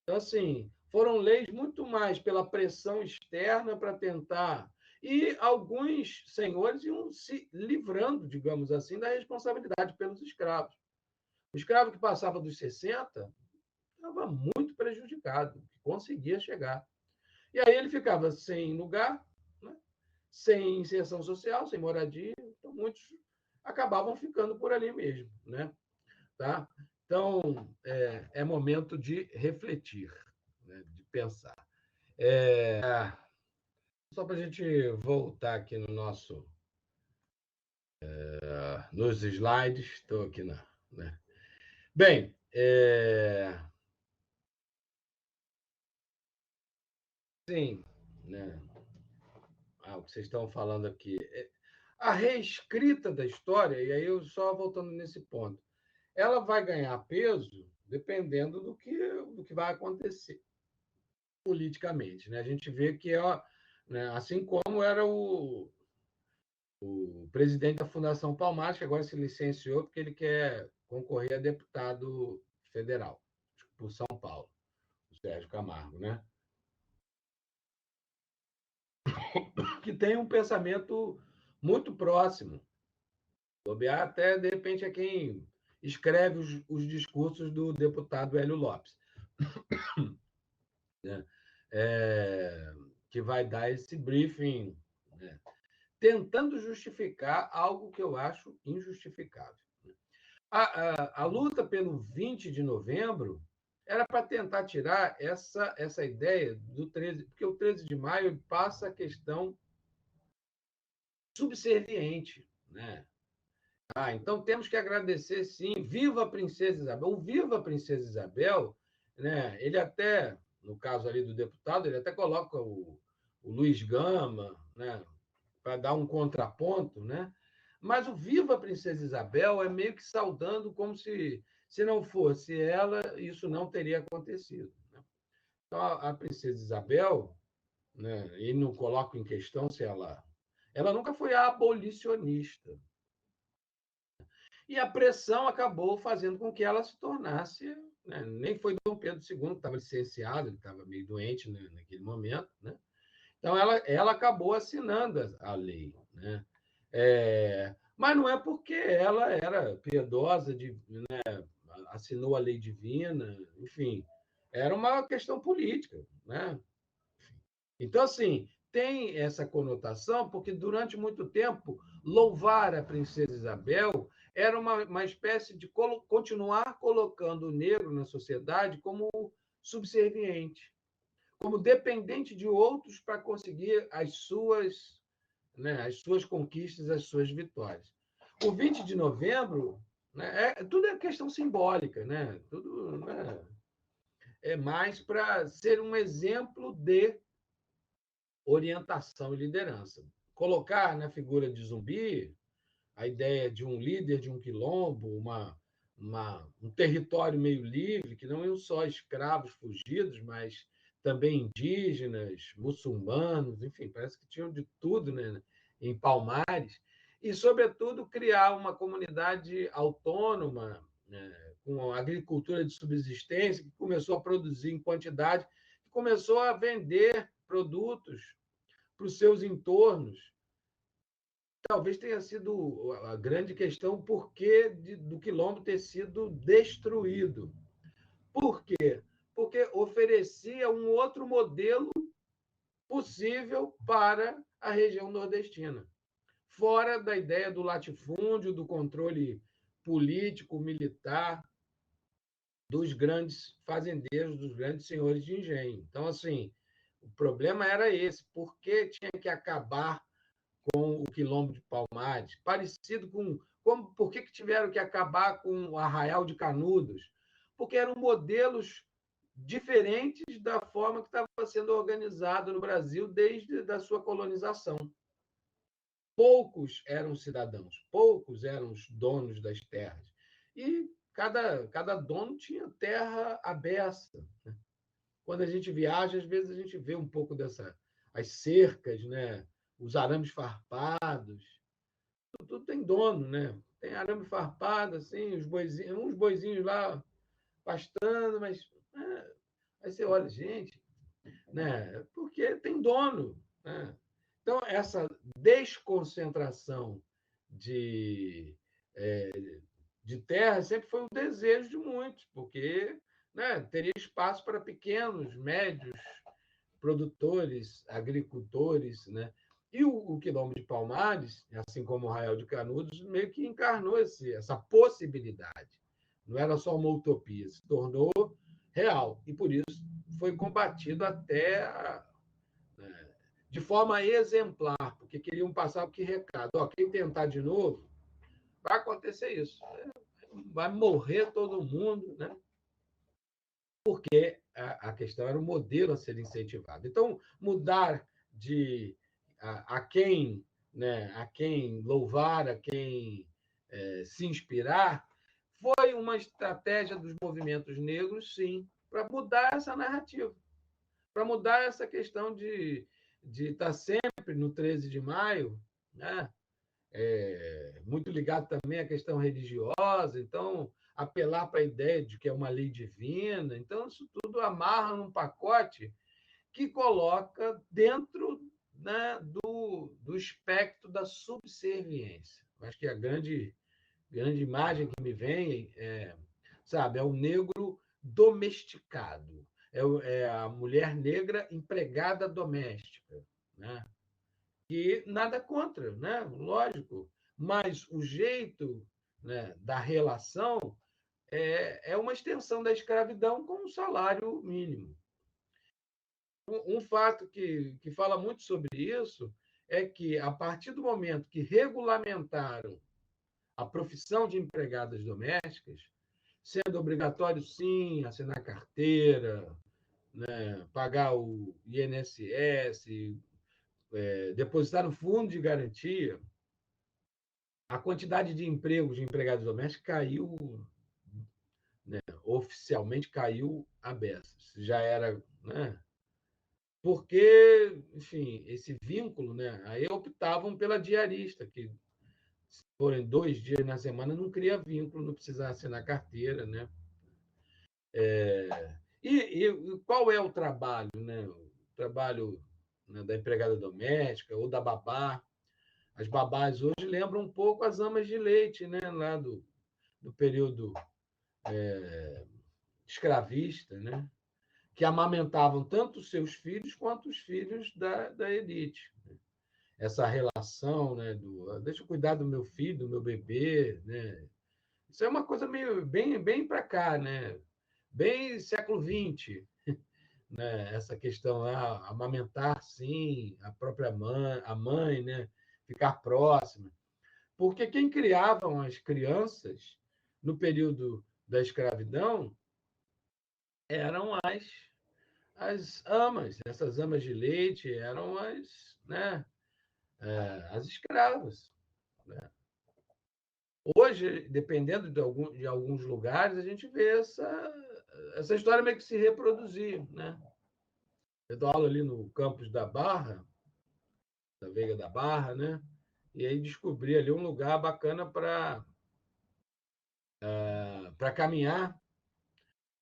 Então, assim, foram leis muito mais pela pressão externa para tentar. E alguns senhores iam se livrando, digamos assim, da responsabilidade pelos escravos. O escravo que passava dos 60 estava muito prejudicado, conseguia chegar. E aí ele ficava sem lugar, né? Sem inserção social, sem moradia, então muitos acabavam ficando por ali mesmo, né? Tá? Então, é momento de refletir, né? De pensar. Só para a gente voltar aqui nos slides, estou aqui né? Bem, sim, né? O que vocês estão falando aqui. A reescrita da história, e aí eu só voltando nesse ponto, ela vai ganhar peso dependendo do que vai acontecer politicamente, né? A gente vê que né, assim como era o presidente da Fundação Palmares, que agora se licenciou porque ele quer concorrer a deputado federal por São Paulo, o Sérgio Camargo, né? Que tem um pensamento muito próximo. Bobear até, de repente, é quem escreve os discursos do deputado Hélio Lopes, né? Que vai dar esse briefing, né? Tentando justificar algo que eu acho injustificável. A luta pelo 20 de novembro era para tentar tirar essa ideia do 13, porque o 13 de maio passa a questão subserviente, né? Então temos que agradecer, sim. Viva a Princesa Isabel! O Viva a Princesa Isabel, né? Ele até no caso ali do deputado, ele até coloca o Luiz Gama, né, para dar um contraponto, né? Mas o Viva a Princesa Isabel é meio que saudando como se não fosse ela, isso não teria acontecido, né? Então, a Princesa Isabel, né, e não coloco em questão se ela nunca foi abolicionista. E a pressão acabou fazendo com que ela se tornasse, né, nem foi Dom Pedro II, que estava licenciado, ele estava meio doente, né, naquele momento, né? Então, ela acabou assinando a lei, né? Mas não é porque ela era piedosa, né, assinou a lei divina, enfim, era uma questão política, né? Então, assim, tem essa conotação, porque durante muito tempo, louvar a princesa Isabel era uma espécie de continuar colocando o negro na sociedade como subserviente, como dependente de outros para conseguir as suas conquistas, as suas vitórias. O 20 de novembro, né, tudo é questão simbólica, né? Tudo, né, é mais para ser um exemplo de orientação e liderança. Colocar na figura de Zumbi a ideia de um líder de um quilombo, um território meio livre, que não iam só escravos fugidos, mas também indígenas, muçulmanos, enfim, parece que tinham de tudo, né, em Palmares, e, sobretudo, criar uma comunidade autônoma, né, com agricultura de subsistência, que começou a produzir em quantidade, que começou a vender produtos para os seus entornos. Talvez tenha sido a grande questão o porquê do quilombo ter sido destruído. Por quê? Porque oferecia um outro modelo possível para a região nordestina, fora da ideia do latifúndio, do controle político, militar dos grandes fazendeiros, dos grandes senhores de engenho. Então, assim, o problema era esse: por que tinha que acabar com o Quilombo de Palmares, parecido com por que tiveram que acabar com o Arraial de Canudos? Porque eram modelos diferentes da forma que estava sendo organizado no Brasil desde a sua colonização. Poucos eram cidadãos, poucos eram os donos das terras. E cada dono tinha terra aberta. Quando a gente viaja, às vezes a gente vê um pouco as cercas, né? Os arames farpados, tudo tem dono, né? Tem arame farpado, assim, uns boizinhos lá pastando, mas aí você olha, gente, né? Porque tem dono, né? Então, essa desconcentração de, é, de terra sempre foi um desejo de muitos, porque, né, teria espaço para pequenos, médios produtores, agricultores, né? E o Quilombo de Palmares, assim como o Arraial de Canudos, meio que encarnou essa possibilidade. Não era só uma utopia, se tornou real. E por isso foi combatido até de forma exemplar, porque queriam passar o que recado. Quem tentar de novo, vai acontecer isso. Vai morrer todo mundo, né? Porque a questão era o modelo a ser incentivado. Então, mudar de a quem, né, a quem louvar, a quem se inspirar, foi uma estratégia dos movimentos negros, sim, para mudar essa narrativa, para mudar essa questão de estar sempre no 13 de maio, né? Muito ligado também à questão religiosa, então apelar para a ideia de que é uma lei divina. Então, isso tudo amarra num pacote que coloca dentro, né, do espectro da subserviência. Acho que a grande imagem que me vem sabe, é o negro domesticado, é a mulher negra empregada doméstica, né? E nada contra, né? Lógico, mas o jeito, né, da relação é uma extensão da escravidão com um salário mínimo. Um fato que fala muito sobre isso é que, a partir do momento que regulamentaram a profissão de empregadas domésticas, sendo obrigatório, sim, assinar carteira, né, pagar o INSS, depositar no fundo de garantia, a quantidade de empregos de empregados domésticos caiu, né, oficialmente caiu a beças. Já era, né, porque, enfim, esse vínculo, né, aí optavam pela diarista, que se forem 2 dias na semana não cria vínculo, não precisa assinar carteira, né? E qual é o trabalho, né? O trabalho, né, da empregada doméstica ou da babá. As babás hoje lembram um pouco as amas de leite, né? Lá do período escravista, né? Que amamentavam tanto os seus filhos quanto os filhos da elite. Essa relação, né? Deixa eu cuidar do meu filho, do meu bebê, né? Isso é uma coisa meio bem para cá, né? Bem século XX, né? Essa questão amamentar, sim, a própria mãe, a mãe, né? Ficar próxima. Porque quem criavam as crianças no período da escravidão eram as amas. Essas amas de leite eram né, as escravas. Né? Hoje, dependendo de alguns lugares, a gente vê essa história meio que se reproduzir. Né? Eu dou aula ali no campus da Barra, da Veiga da Barra, né? E aí descobri ali um lugar bacana para caminhar.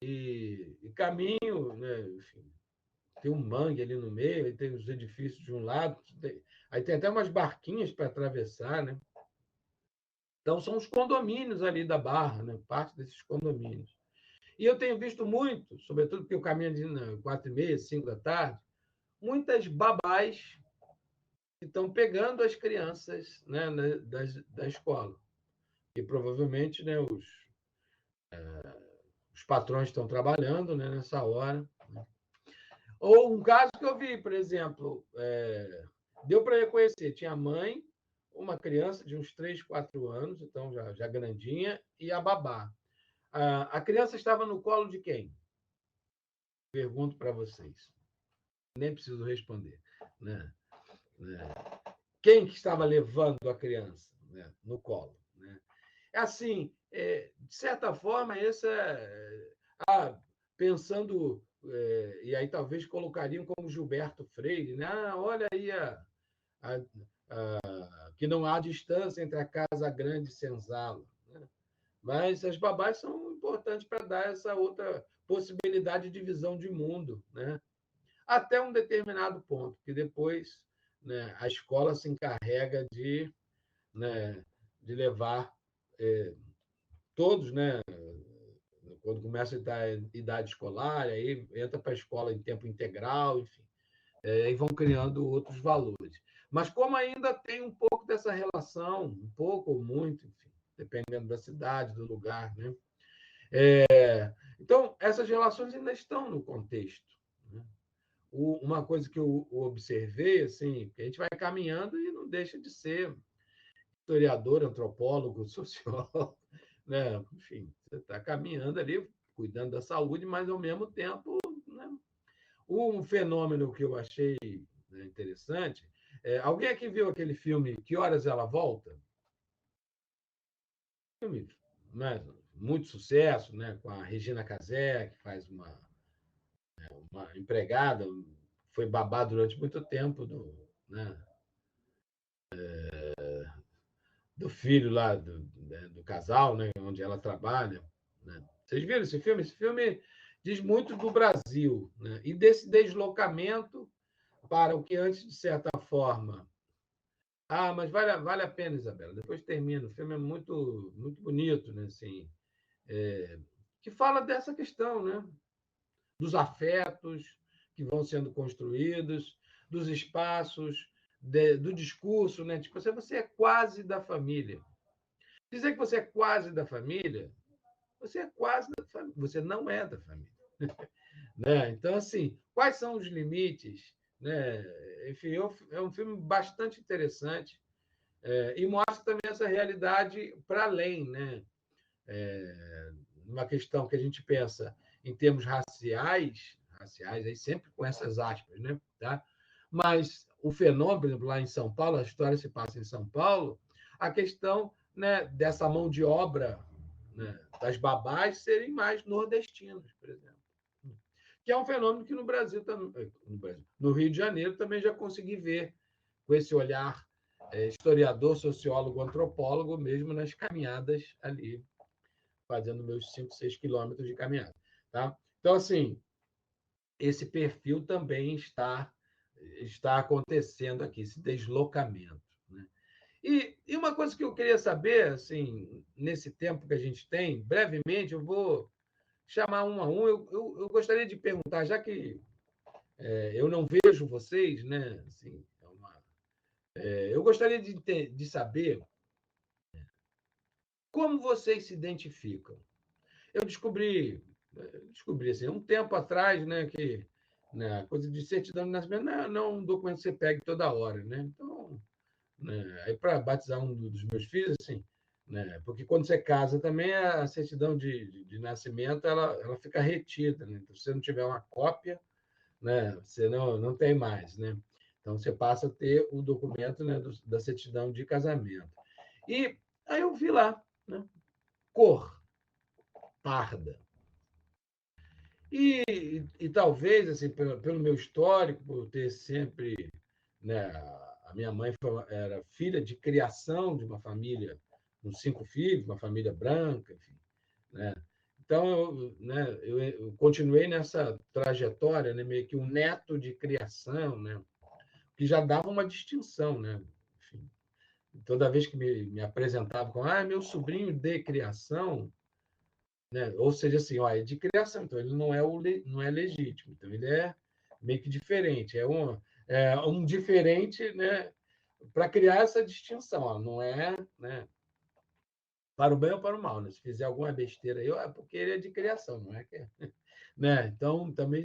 E caminho, né? Enfim, tem um mangue ali no meio, aí tem os edifícios de um lado, aí tem até umas barquinhas para atravessar, né? Então, são os condomínios ali da Barra, né? Parte desses condomínios. E eu tenho visto muito, sobretudo porque eu caminho ali nas 4h30, 5 da tarde, muitas babás que estão pegando as crianças, né, da escola. E provavelmente, né, os patrões estão trabalhando, né, nessa hora. Né? Ou um caso que eu vi, por exemplo, deu para reconhecer, tinha a mãe, uma criança de uns 3, 4 anos, então já grandinha, e a babá. A criança estava no colo de quem? Pergunto para vocês. Nem preciso responder. Né? Quem que estava levando a criança, né, no colo? Né? Assim, de certa forma, pensando, e aí talvez colocariam como Gilberto Freire, né? Olha aí a, que não há distância entre a casa grande e senzala. Né? Mas as babás são importantes para dar essa outra possibilidade de visão de mundo, né? Até um determinado ponto, que depois, né, a escola se encarrega né, de levar todos, né, quando começa a idade escolar, aí entra para a escola em tempo integral, enfim, e vão criando outros valores. Mas como ainda tem um pouco dessa relação, um pouco ou muito, enfim, dependendo da cidade, do lugar, né? Então, essas relações ainda estão no contexto. Né? Uma coisa que eu observei, assim, que a gente vai caminhando e não deixa de ser historiador, antropólogo, sociólogo, né? Enfim, você está caminhando ali, cuidando da saúde, mas ao mesmo tempo, né? Um fenômeno que eu achei, né, interessante, alguém aqui viu aquele filme Que Horas Ela Volta? Filme, né, muito sucesso, né, com a Regina Casé, que faz uma empregada, foi babá durante muito tempo né, do filho lá do casal, né, onde ela trabalha. Né? Vocês viram esse filme? Esse filme diz muito do Brasil, né? E desse deslocamento para o que antes, de certa forma... mas vale a pena, Isabela. Depois termina. O filme é muito, muito bonito, né? Assim, que fala dessa questão, né? Dos afetos que vão sendo construídos, dos espaços, do discurso, né? Tipo, você é quase da família. Dizer que você é quase da família, você é quase da família, você não é da família. Né? Então, assim, quais são os limites? Né? Enfim, é um filme bastante interessante e mostra também essa realidade para além, né? Uma questão que a gente pensa em termos raciais, raciais, aí sempre com essas aspas, né? Tá? Mas o fenômeno, por exemplo, lá em São Paulo, a história se passa em São Paulo, a questão, né, dessa mão de obra, né, das babás serem mais nordestinos, por exemplo. Que é um fenômeno que no Brasil, no Rio de Janeiro, também já consegui ver com esse olhar historiador, sociólogo, antropólogo, mesmo nas caminhadas ali, fazendo meus 5, 6 quilômetros de caminhada. Tá? Então, assim, esse perfil também está acontecendo aqui, esse deslocamento. Né? E uma coisa que eu queria saber, assim, nesse tempo que a gente tem, brevemente, eu vou chamar um a um. Eu gostaria de perguntar, já que eu não vejo vocês, né? Assim, eu gostaria de saber como vocês se identificam. Eu descobri assim, um tempo atrás, né, que né, coisa de certidão de nascimento não é um documento que você pegue toda hora, né? Então, né, aí para batizar um dos meus filhos, assim, né, porque quando você casa também a certidão de nascimento ela fica retida, né? Então, se você não tiver uma cópia, né, você não tem mais, né? Então você passa a ter o documento, né, da certidão de casamento. E aí eu vi lá, né, cor parda. E talvez, assim, pelo meu histórico, por ter sempre. Né, a minha mãe era filha de criação de uma família com 5 filhos, uma família branca, enfim. Né? Então, eu continuei nessa trajetória, né, meio que um neto de criação, né, que já dava uma distinção. Né? Enfim, toda vez que me apresentava com meu sobrinho de criação, né? Ou seja, assim, ó, é de criação, então ele não é legítimo, então ele é meio que diferente, é um diferente, né, para criar essa distinção, ó, não é, né, para o bem ou para o mal, né? Se fizer alguma besteira aí, é porque ele é de criação, não é que né? Então, também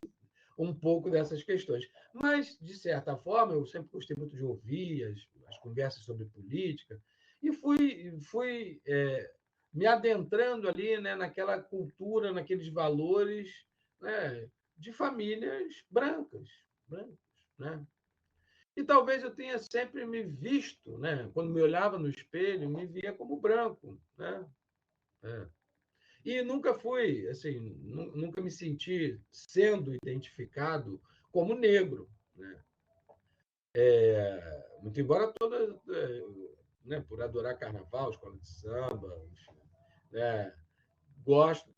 um pouco dessas questões. Mas, de certa forma, eu sempre gostei muito de ouvir as conversas sobre política e fui me adentrando ali, né, naquela cultura, naqueles valores, né, de famílias brancas, né? E talvez eu tenha sempre me visto, né, quando me olhava no espelho, me via como branco, né? É. E nunca fui, assim, nunca me senti sendo identificado como negro, né? Muito embora né, por adorar carnaval, escola de samba, enfim, né? Gosto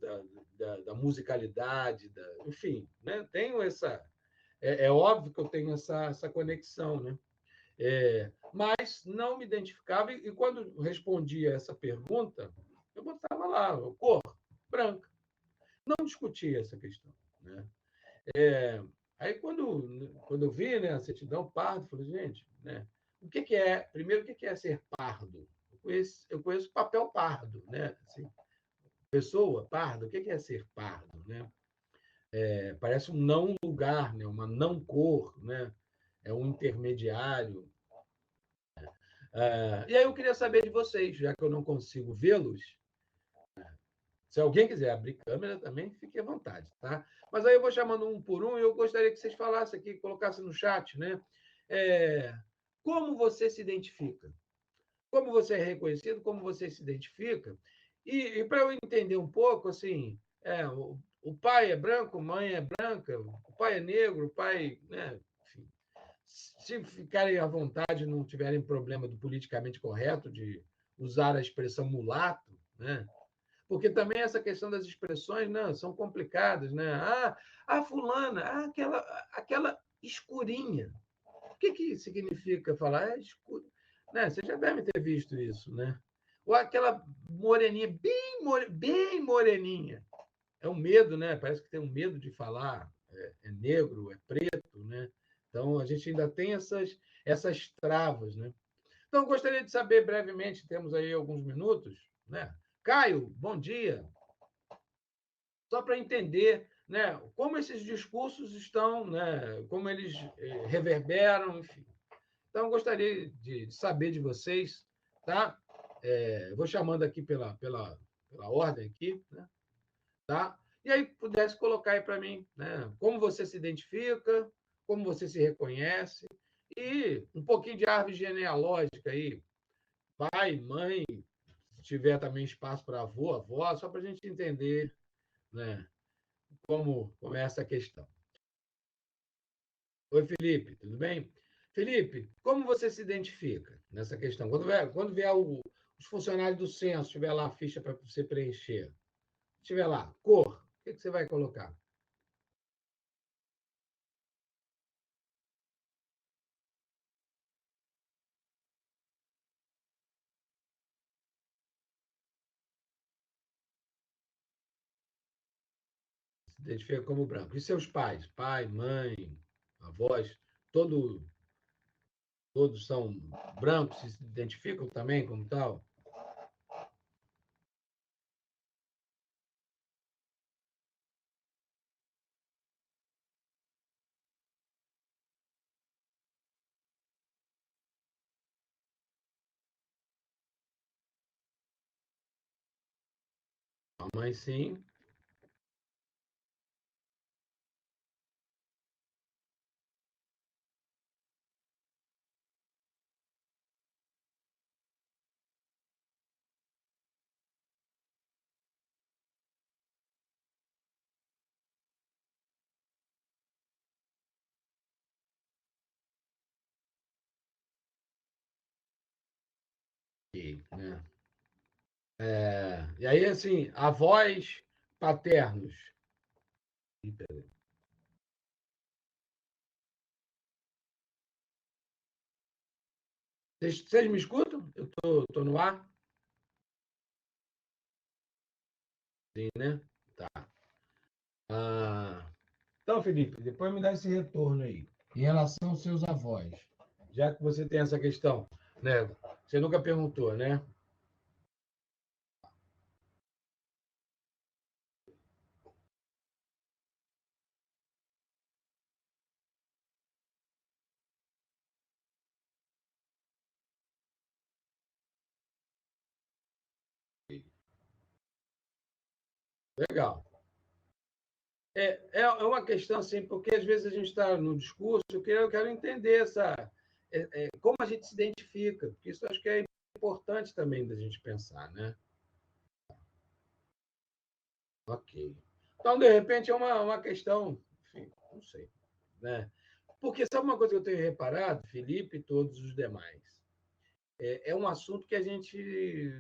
da musicalidade, enfim, né? Tenho essa. É óbvio que eu tenho essa conexão, né? Mas não me identificava, e quando respondia essa pergunta, eu botava lá, cor branca. Não discutia essa questão. Né? Aí, quando eu vi, né, a certidão pardo, eu falei, gente, né, primeiro, o que é ser pardo? Eu conheço papel pardo, né? Assim, pessoa parda, o que é ser pardo? Né? Parece um não lugar, né? Uma não cor, né? É um intermediário. E aí eu queria saber de vocês, já que eu não consigo vê-los, se alguém quiser abrir câmera também, fique à vontade, tá? Mas aí eu vou chamando um por um e eu gostaria que vocês falassem aqui, colocassem no chat, né? Como você se identifica? Como você é reconhecido? Como você se identifica? E para eu entender um pouco, assim, o pai é branco, mãe é branca, o pai é negro, o pai, né? Enfim, se ficarem à vontade, não tiverem problema do politicamente correto de usar a expressão mulato, né? Porque também essa questão das expressões não, são complicadas, né? A fulana, aquela escurinha. O que significa falar? Escuro. Né? Você já deve ter visto isso, né? Ou aquela moreninha, bem moreninha. É um medo, né? Parece que tem um medo de falar. É negro, é preto, né? Então, a gente ainda tem essas travas, né? Então, eu gostaria de saber brevemente, temos aí alguns minutos, né? Caio, bom dia. Só para entender, né, como esses discursos estão, né, como eles reverberam, enfim. Então, eu gostaria de saber de vocês, tá? Vou chamando aqui pela ordem aqui, né? Tá? E aí pudesse colocar aí para mim, né? Como você se identifica, como você se reconhece, e um pouquinho de árvore genealógica aí, pai, mãe, se tiver também espaço para avô, avó, só para a gente entender, né, como é essa questão. Oi, Felipe, tudo bem? Felipe, como você se identifica nessa questão? Quando vier os funcionários do censo, tiver lá a ficha para você preencher, tiver lá, cor, o que você vai colocar? Se identifica como branco. E seus pais? Pai, mãe, avós, todos são brancos, se identificam também como tal? A mãe, sim. Né? E aí, assim, avós paternos. Vocês me escutam? Eu tô no ar? Sim, né? Tá. Então, Felipe, depois me dá esse retorno aí. Em relação aos seus avós, já que você tem essa questão, né? Você nunca perguntou, né? Legal. É uma questão assim, porque às vezes a gente está no discurso, eu quero entender como a gente se identifica, porque isso acho que é importante também da gente pensar, né? Ok. Então, de repente, é uma questão, enfim, não sei, né? Porque sabe uma coisa que eu tenho reparado, Felipe e todos os demais? É um assunto que a gente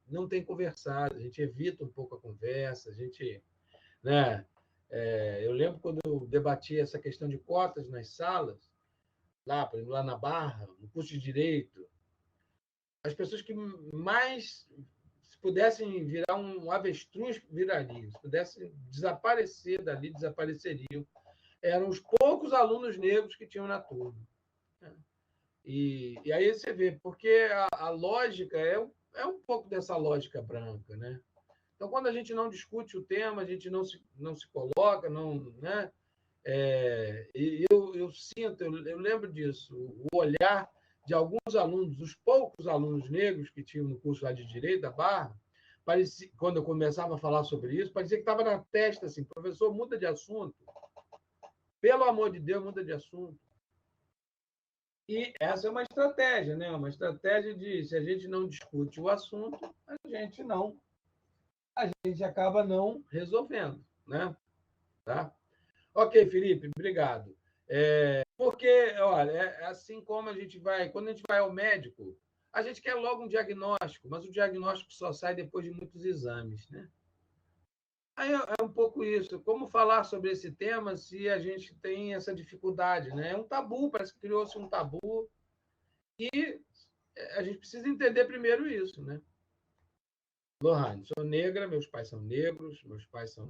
não tem conversado, a gente evita um pouco a conversa, a gente, né? Eu lembro quando eu debati essa questão de cotas nas salas, lá, por exemplo, lá na Barra, no curso de Direito, as pessoas que mais, se pudessem virar um avestruz, virariam, se pudessem desaparecer dali, desapareceriam. Eram os poucos alunos negros que tinham na turma. E aí você vê, porque a lógica é um pouco dessa lógica branca, né? Então, quando a gente não discute o tema, a gente não se coloca, não, né? Eu sinto, eu lembro disso, o olhar de alguns alunos, os poucos alunos negros que tinham no curso lá de Direito da Barra, parecia, quando eu começava a falar sobre isso, parecia que estava na testa, assim, professor, muda de assunto. Pelo amor de Deus, muda de assunto. E essa é uma estratégia, né? Uma estratégia de, se a gente não discute o assunto, a gente acaba não resolvendo, né? Tá? Ok, Felipe, obrigado. Porque, olha, assim como a gente vai, quando a gente vai ao médico, a gente quer logo um diagnóstico, mas o diagnóstico só sai depois de muitos exames, né? Aí é um pouco isso. Como falar sobre esse tema se a gente tem essa dificuldade, né? É um tabu, parece que criou-se um tabu. E a gente precisa entender primeiro isso, né? Lohane, sou negra, meus pais são negros, meus pais são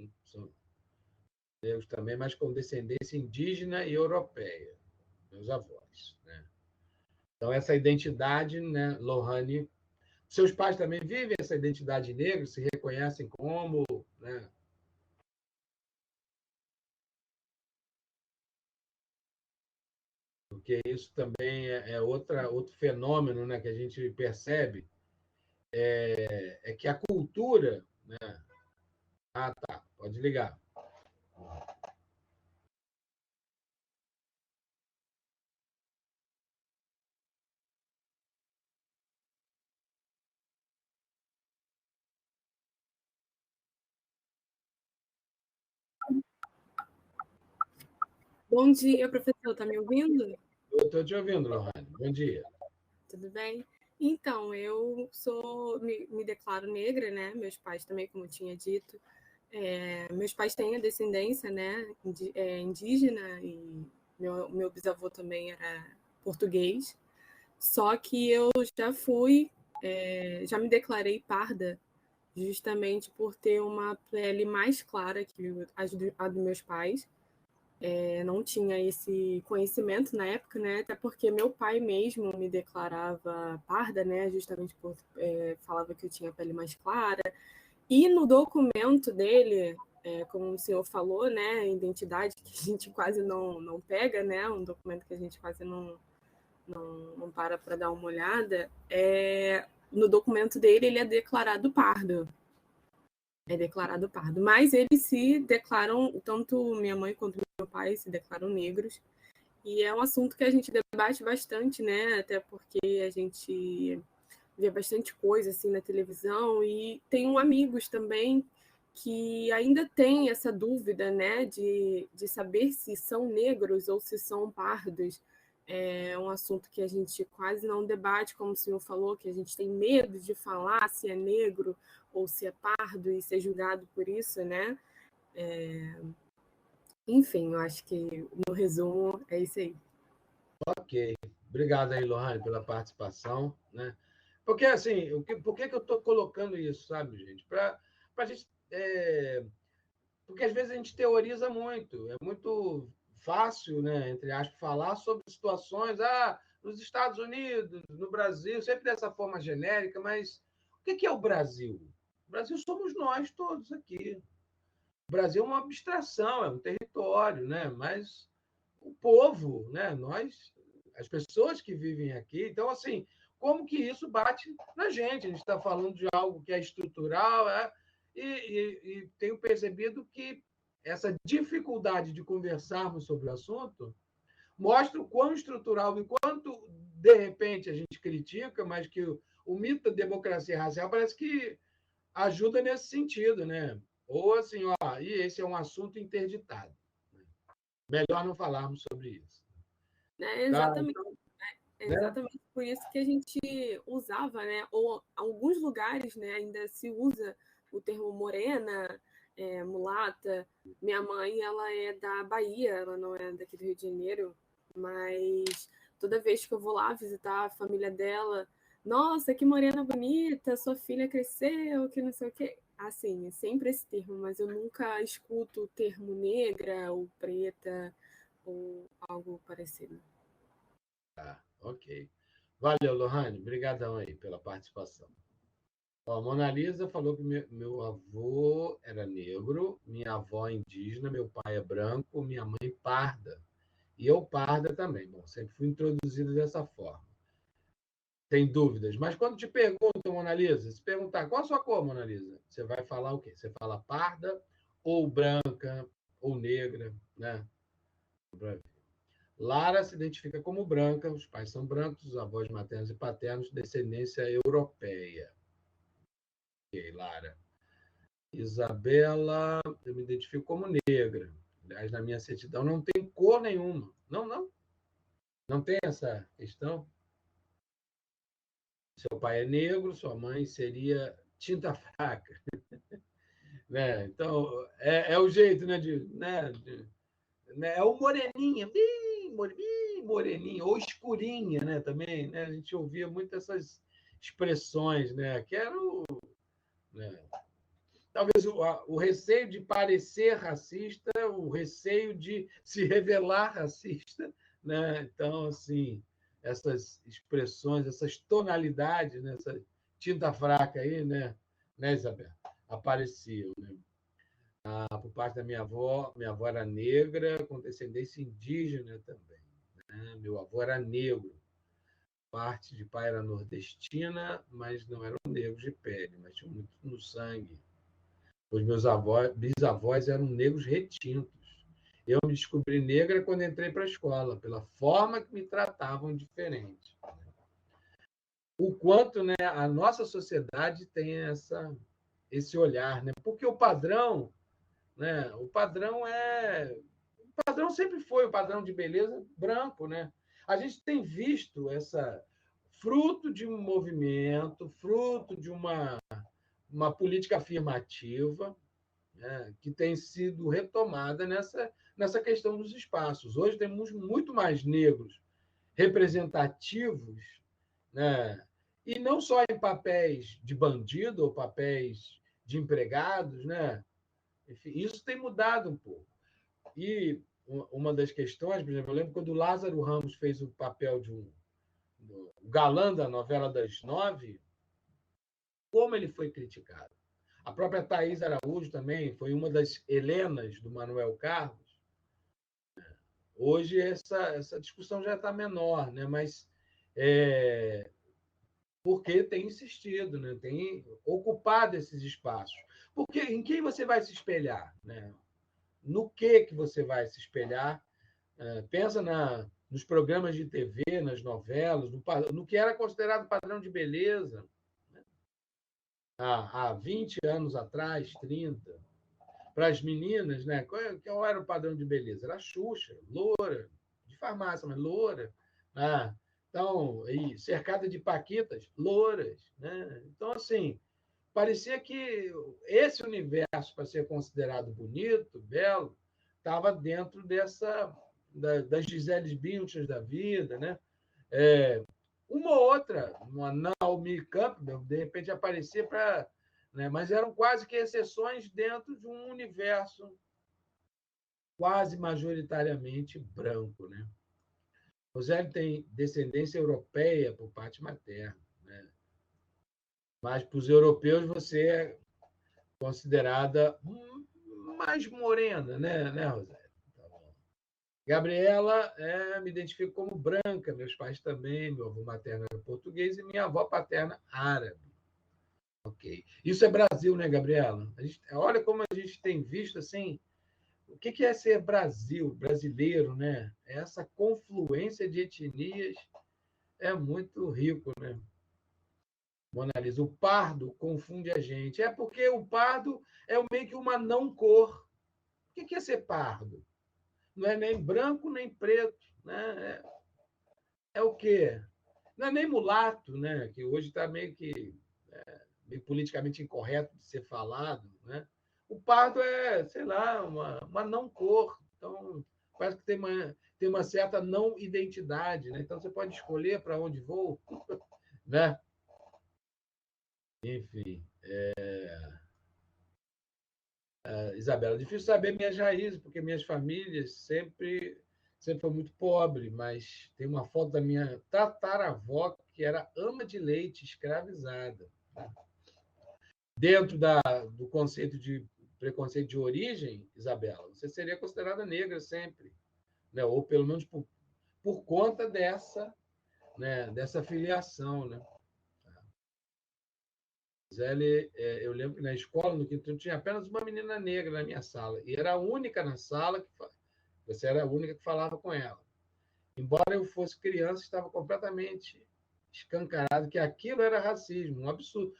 negros também, mas com descendência indígena e europeia, meus avós, né? Então, essa identidade, né, Lohane, seus pais também vivem essa identidade negra, se reconhecem como, né? Porque isso também é outro fenômeno, né, que a gente percebe, é que a cultura, né? Ah, tá. Pode ligar. Bom dia, professor. Está me ouvindo? Eu estou te ouvindo, Lohane. Bom dia. Tudo bem? Então, me declaro negra, né? Meus pais também, como eu tinha dito. Meus pais têm a descendência, né, indígena, e meu bisavô também era português. Só que eu já me declarei parda, justamente por ter uma pele mais clara que a dos meus pais. Não tinha esse conhecimento na época, né? Até porque meu pai mesmo me declarava parda, né? Justamente por falava que eu tinha pele mais clara. E no documento dele, como o senhor falou, né? Identidade que a gente quase não pega, né? Um documento que a gente quase não para dar uma olhada. No documento dele, ele é declarado pardo. Mas eles se declaram, tanto minha mãe quanto meu pai se declaram negros. E é um assunto que a gente debate bastante, né? Até porque a gente vê bastante coisa assim na televisão e tenho amigos também que ainda têm essa dúvida, né, de saber se são negros ou se são pardos. É um assunto que a gente quase não debate, como o senhor falou, que a gente tem medo de falar se é negro ou se é pardo e ser julgado por isso, né? Enfim, eu acho que no resumo é isso aí. Ok. Obrigado aí, Lohane, pela participação, né? Porque, assim, por que eu estou colocando isso, sabe, gente? Para a gente. Porque às vezes a gente teoriza muito, é muito fácil, né, entre aspas, falar sobre situações, nos Estados Unidos, no Brasil, sempre dessa forma genérica, mas o que é o Brasil? O Brasil somos nós todos aqui. O Brasil é uma abstração, é um território, né? Mas o povo, né? Nós, as pessoas que vivem aqui. Então, assim, como que isso bate na gente? A gente está falando de algo que é estrutural, e tenho percebido que essa dificuldade de conversarmos sobre o assunto mostra o quão estrutural e quanto, de repente, a gente critica, mas que o mito da democracia racial parece que ajuda nesse sentido, né? Ou assim, e esse é um assunto interditado. Melhor não falarmos sobre isso. Exatamente. Então, Exatamente por isso que a gente usava, né? Ou alguns lugares, né, ainda se usa o termo morena, mulata. Minha mãe, ela é da Bahia, ela não é daqui do Rio de Janeiro, mas toda vez que eu vou lá visitar a família dela, nossa, que morena bonita, sua filha cresceu, que não sei o quê. Assim, é sempre esse termo, mas eu nunca escuto o termo negra ou preta ou algo parecido. Ok. Valeu, Lohane. Obrigadão aí pela participação. A Mona Lisa falou que meu avô era negro, minha avó indígena, meu pai é branco, minha mãe parda. E eu parda também. Bom, sempre fui introduzido dessa forma. Tem dúvidas. Mas quando te perguntam, Mona Lisa, se perguntar qual a sua cor, Mona Lisa, você vai falar o quê? Você fala parda, ou branca, ou negra, né? Lara se identifica como branca, os pais são brancos, os avós maternos e paternos, descendência europeia. Ok, Lara. Isabela, eu me identifico como negra. Aliás, na minha certidão não tem cor nenhuma. Não, não. Não tem essa questão. Seu pai é negro, sua mãe seria tinta fraca. Né? Então, é o jeito, né? É o moreninha, bem moreninha, ou escurinha, né? Também, né? A gente ouvia muito essas expressões, né? Que era né? Talvez o receio de parecer racista, o receio de se revelar racista, né? Então, assim, essas expressões, essas tonalidades, né? Essa tinta fraca aí, né, Isabel? Apareciam, né? Por parte da minha avó era negra, com descendência indígena também. Né? Meu avô era negro. Parte de pai era nordestina, mas não eram negros de pele, mas tinham muito no sangue. Os meus bisavós eram negros retintos. Eu me descobri negra quando entrei para a escola, pela forma que me tratavam diferente. O quanto, né, a nossa sociedade tem esse olhar, né? Porque o padrão, né? O padrão sempre foi o padrão de beleza branco, né? A gente tem visto fruto de um movimento, fruto de uma política afirmativa, né, que tem sido retomada nessa questão dos espaços. Hoje temos muito mais negros representativos, né, e não só em papéis de bandido ou papéis de empregados, né? Enfim, isso tem mudado um pouco. E uma das questões, por exemplo, eu lembro quando o Lázaro Ramos fez o papel do galã da novela das 9, como ele foi criticado. A própria Thaís Araújo também foi uma das Helenas do Manuel Carlos. Hoje essa discussão já está menor, né? Mas porque tem insistido, né? Tem ocupado esses espaços. Porque em quem você vai se espelhar, né? No que você vai se espelhar? Pensa nos programas de TV, nas novelas, no que era considerado padrão de beleza, né? Há 20 anos atrás, 30. Para as meninas, né? Qual era o padrão de beleza? Era a Xuxa, loura, de farmácia, mas loura. Ah, então, cercada de paquitas, louras. Né? Então, assim, parecia que esse universo, para ser considerado bonito, belo, estava dentro das Gisele Bündchen da vida, né? Uma ou outra, uma Naomi Campbell, de repente aparecia para... Né? Mas eram quase que exceções dentro de um universo quase majoritariamente branco. Né? Roseli tem descendência europeia por parte materna, né? Mas para os europeus você é considerada mais morena, né, Roseli? Tá bom. Gabriela, me identifico como branca, meus pais também, meu avô materno era português e minha avó paterna árabe. Ok. Isso é Brasil, né, Gabriela? Olha como a gente tem visto assim, o que é ser brasileiro, né? Essa confluência de etnias é muito rico, né? Mona Lisa, o pardo confunde a gente. É porque o pardo é meio que uma não cor. O que é ser pardo? Não é nem branco nem preto, né? É o quê? Não é nem mulato, né? Que hoje está meio que meio politicamente incorreto de ser falado, né? O pardo é, sei lá, uma não cor. Então, parece que tem uma certa não identidade, né? Então, você pode escolher para onde vou, né? Enfim, Isabela, difícil saber minhas raízes, porque minhas famílias sempre foi muito pobre, mas tem uma foto da minha tataravó que era ama de leite escravizada. Dentro do conceito de preconceito de origem, Isabela, você seria considerada negra sempre, né? Ou pelo menos por conta dessa filiação, né? Zé, eu lembro que na escola, no quinto, tinha apenas uma menina negra na minha sala, e era a única na sala você era a única que falava com ela. Embora eu fosse criança, estava completamente escancarado que aquilo era racismo, um absurdo.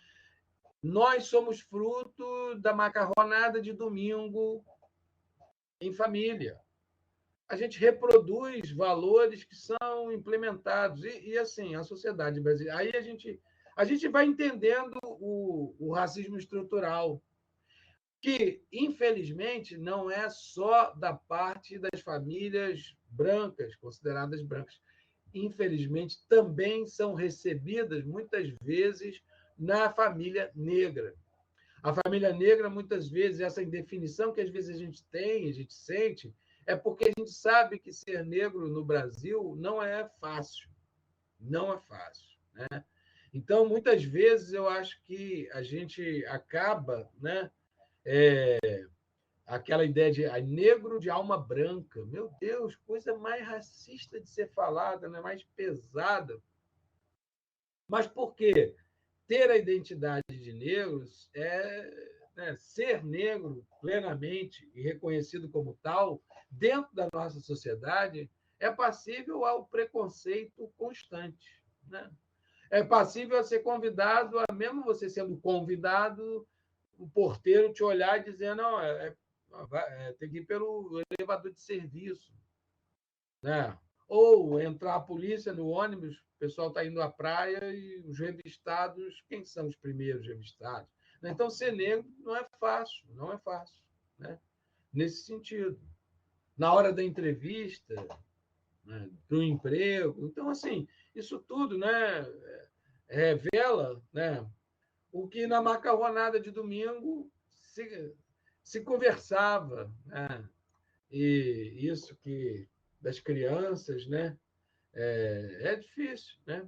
Nós somos fruto da macarronada de domingo em família. A gente reproduz valores que são implementados. E assim, a sociedade brasileira. Aí a gente vai entendendo o racismo estrutural, que, infelizmente, não é só da parte das famílias brancas, consideradas brancas. Infelizmente, também são recebidas, muitas vezes, na família negra. A família negra, muitas vezes, essa indefinição que às vezes a gente tem, a gente sente, é porque a gente sabe que ser negro no Brasil não é fácil. Não é fácil. Né? Então, muitas vezes, eu acho que a gente acaba, né, aquela ideia de negro de alma branca. Meu Deus, coisa mais racista de ser falada, né? Mais pesada. Mas por quê? Ter a identidade de negros né, ser negro plenamente e reconhecido como tal, dentro da nossa sociedade, é passível ao preconceito constante. Né? É passível a ser convidado, a, mesmo você sendo convidado, o porteiro te olhar e dizer, não, tem que ir pelo elevador de serviço. Né? Ou entrar a polícia no ônibus, o pessoal está indo à praia e os revistados, quem são os primeiros revistados? Então, ser negro não é fácil, não é fácil, né? Nesse sentido. Na hora da entrevista, né, para o emprego. Então, assim, isso tudo, né, revela, né, o que na macarronada de domingo se conversava, né? E isso que das crianças, né? É difícil, né?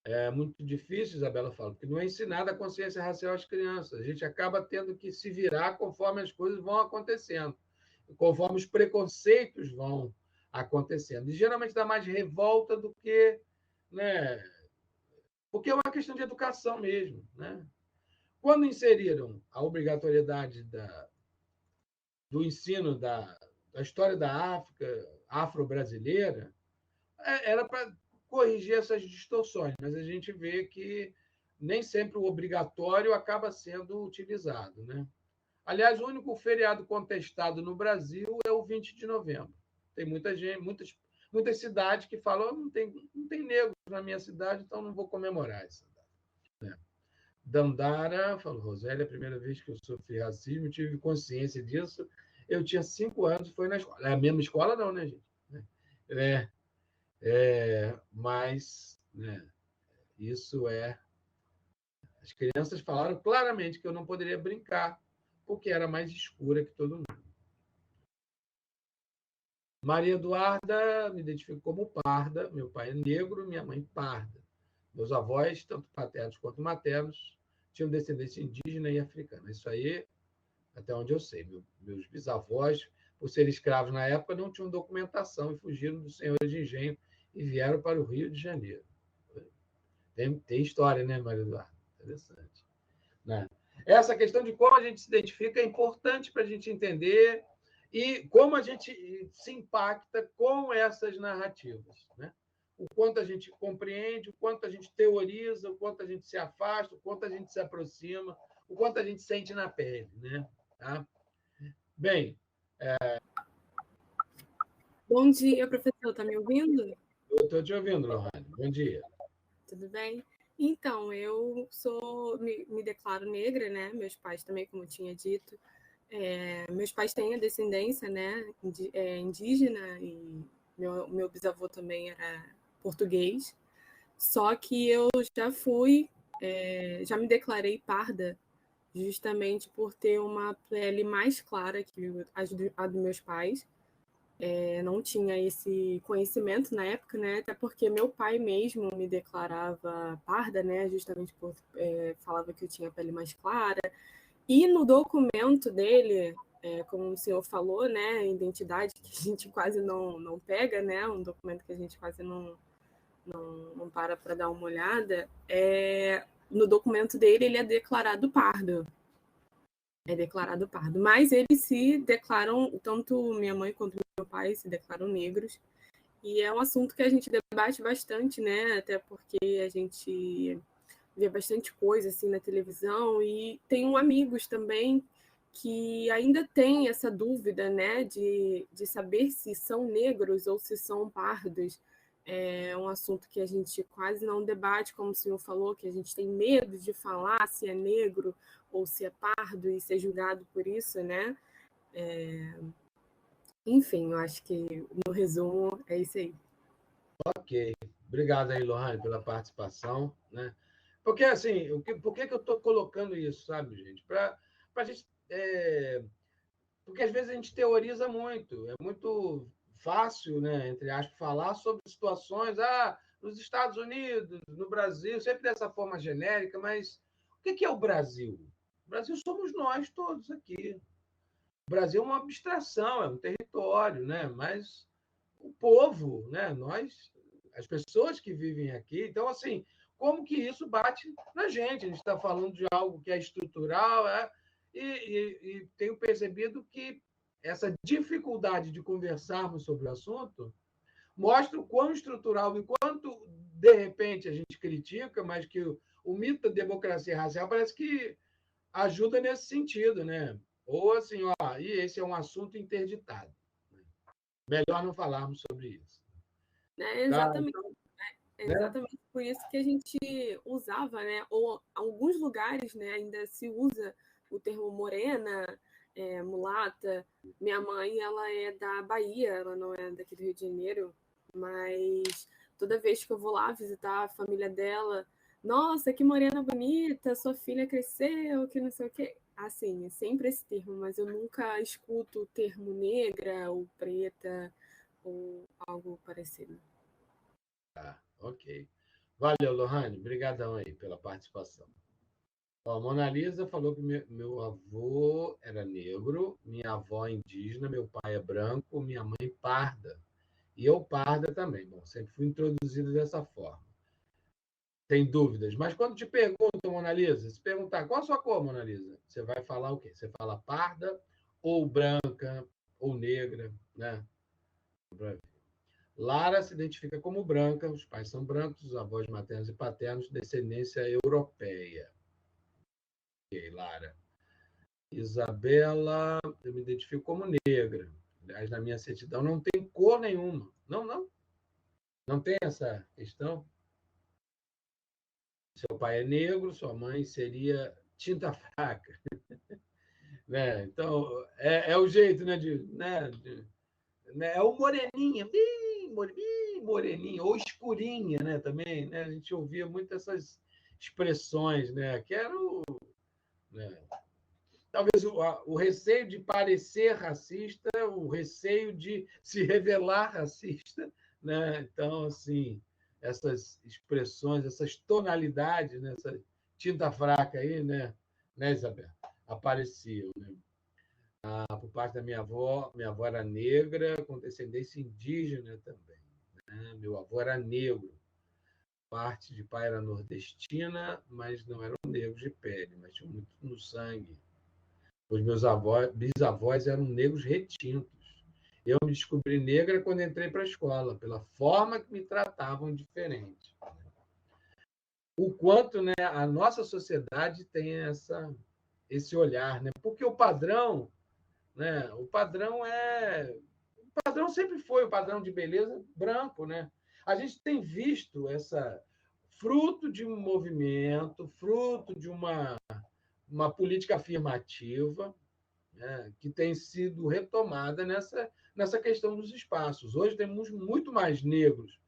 É muito difícil, Isabela fala, porque não é ensinada a consciência racial às crianças. A gente acaba tendo que se virar conforme as coisas vão acontecendo, conforme os preconceitos vão acontecendo. E geralmente dá mais revolta do que, né? Porque é uma questão de educação mesmo, né? Quando inseriram a obrigatoriedade do ensino da história da África, afro-brasileira, era para corrigir essas distorções, mas a gente vê que nem sempre o obrigatório acaba sendo utilizado. Né? Aliás, o único feriado contestado no Brasil é o 20 de novembro. Tem muita gente, muitas cidades que falam não tem negros na minha cidade, então não vou comemorar essa data. Né? Dandara falou, Rosélia, é a primeira vez que eu sofri racismo, tive consciência disso. Eu tinha 5 anos, foi na escola. É a mesma escola, não, né, gente? Mas, né, isso é. As crianças falaram claramente que eu não poderia brincar, porque era mais escura que todo mundo. Maria Eduarda me identifico como parda, meu pai é negro, minha mãe parda. Meus avós, tanto paternos quanto maternos, tinham descendência indígena e africana. Isso aí, até onde eu sei. Meus bisavós, por serem escravos na época, não tinham documentação e fugiram dos senhores de engenho e vieram para o Rio de Janeiro. Tem história, né, Maria Eduarda? Interessante. Né? Essa questão de como a gente se identifica é importante para a gente entender e como a gente se impacta com essas narrativas. Né? O quanto a gente compreende, o quanto a gente teoriza, o quanto a gente se afasta, o quanto a gente se aproxima, o quanto a gente sente na pele. Né? Tá? Bem. Bom dia, professor. Está me ouvindo? Eu estou te ouvindo, Lohane. Bom dia. Tudo bem? Então, eu me declaro negra, né? Meus pais também, como eu tinha dito. Meus pais têm a descendência, né, indígena, e meu bisavô também era português. Só que eu já me declarei parda, justamente por ter uma pele mais clara que a dos meus pais. Não tinha esse conhecimento na época, né? Até porque meu pai mesmo me declarava parda, né? Justamente por falava que eu tinha a pele mais clara. E no documento dele, como o senhor falou, né? Identidade que a gente quase não pega, né? Um documento que a gente quase não para dar uma olhada. No documento dele, ele é declarado pardo. É declarado pardo. Mas eles se declaram, tanto minha mãe quanto meu pai se declaram negros. E é um assunto que a gente debate bastante, né? Até porque a gente vê bastante coisa assim na televisão. E tenho amigos também que ainda têm essa dúvida, né? De saber se são negros ou se são pardos. É um assunto que a gente quase não debate, como o senhor falou, que a gente tem medo de falar se é negro ou se é pardo e ser julgado por isso, né? Enfim, eu acho que, no resumo, é isso aí. Ok. Obrigado aí, Lohane, pela participação. Né? Porque, assim, por que eu estou colocando isso, sabe, gente? Para a gente. Porque às vezes a gente teoriza muito, é muito fácil, né, entre aspas, falar sobre situações, nos Estados Unidos, no Brasil, sempre dessa forma genérica, mas o que é o Brasil? O Brasil somos nós todos aqui. O Brasil é uma abstração, é um território, né? Mas o povo, né? Nós, as pessoas que vivem aqui. Então, assim, como que isso bate na gente. A gente está falando de algo que é estrutural, e tenho percebido que essa dificuldade de conversarmos sobre o assunto mostra o quão estrutural e quanto, de repente, a gente critica, mas que o mito da democracia racial parece que ajuda nesse sentido, né? Ou assim, e esse é um assunto interditado. Melhor não falarmos sobre isso. Exatamente. Então, Exatamente por isso que a gente usava, né? Ou alguns lugares, né, ainda se usa o termo morena, mulata. Minha mãe, ela é da Bahia, ela não é daqui do Rio de Janeiro, mas toda vez que eu vou lá visitar a família dela, nossa, que morena bonita, sua filha cresceu, que não sei o quê. Assim, é sempre esse termo, mas eu nunca escuto o termo negra ou preta ou algo parecido. Ok. Valeu, Lohane. Obrigadão aí pela participação. A Mona Lisa falou que meu avô era negro, minha avó indígena, meu pai é branco, minha mãe parda. E eu parda também. Bom, sempre fui introduzido dessa forma. Tem dúvidas. Mas quando te perguntam, Mona Lisa, se perguntar qual a sua cor, Mona Lisa, você vai falar o quê? Você fala parda, ou branca, ou negra, né? Lara se identifica como branca, os pais são brancos, os avós maternos e paternos, descendência europeia. Ok, Lara. Isabela, eu me identifico como negra. Aliás, na minha certidão não tem cor nenhuma. Não. Não tem essa questão. Seu pai é negro, sua mãe seria tinta fraca. Né? Então, é o jeito, né? É o moreninha, bem moreninha, ou escurinha, né? Também, né? A gente ouvia muito essas expressões, né? Que era né? Talvez o receio de parecer racista, o receio de se revelar racista, né? Então, assim, essas expressões, essas tonalidades, né? Essa tinta fraca aí, né, Isabel? Apareciam, né? Por parte da minha avó era negra, com descendência indígena também, né? Meu avô era negro. Parte de pai era nordestina, mas não eram negros de pele, mas tinham muito no sangue. Os meus bisavós eram negros retintos. Eu me descobri negra quando entrei para a escola, pela forma que me tratavam diferente. O quanto, né, a nossa sociedade tem esse olhar, né? Porque o padrão, né? O padrão sempre foi o padrão de beleza branco, né? A gente tem visto essa fruto de um movimento, fruto de uma política afirmativa, né, que tem sido retomada nessa questão dos espaços. Hoje temos muito mais negros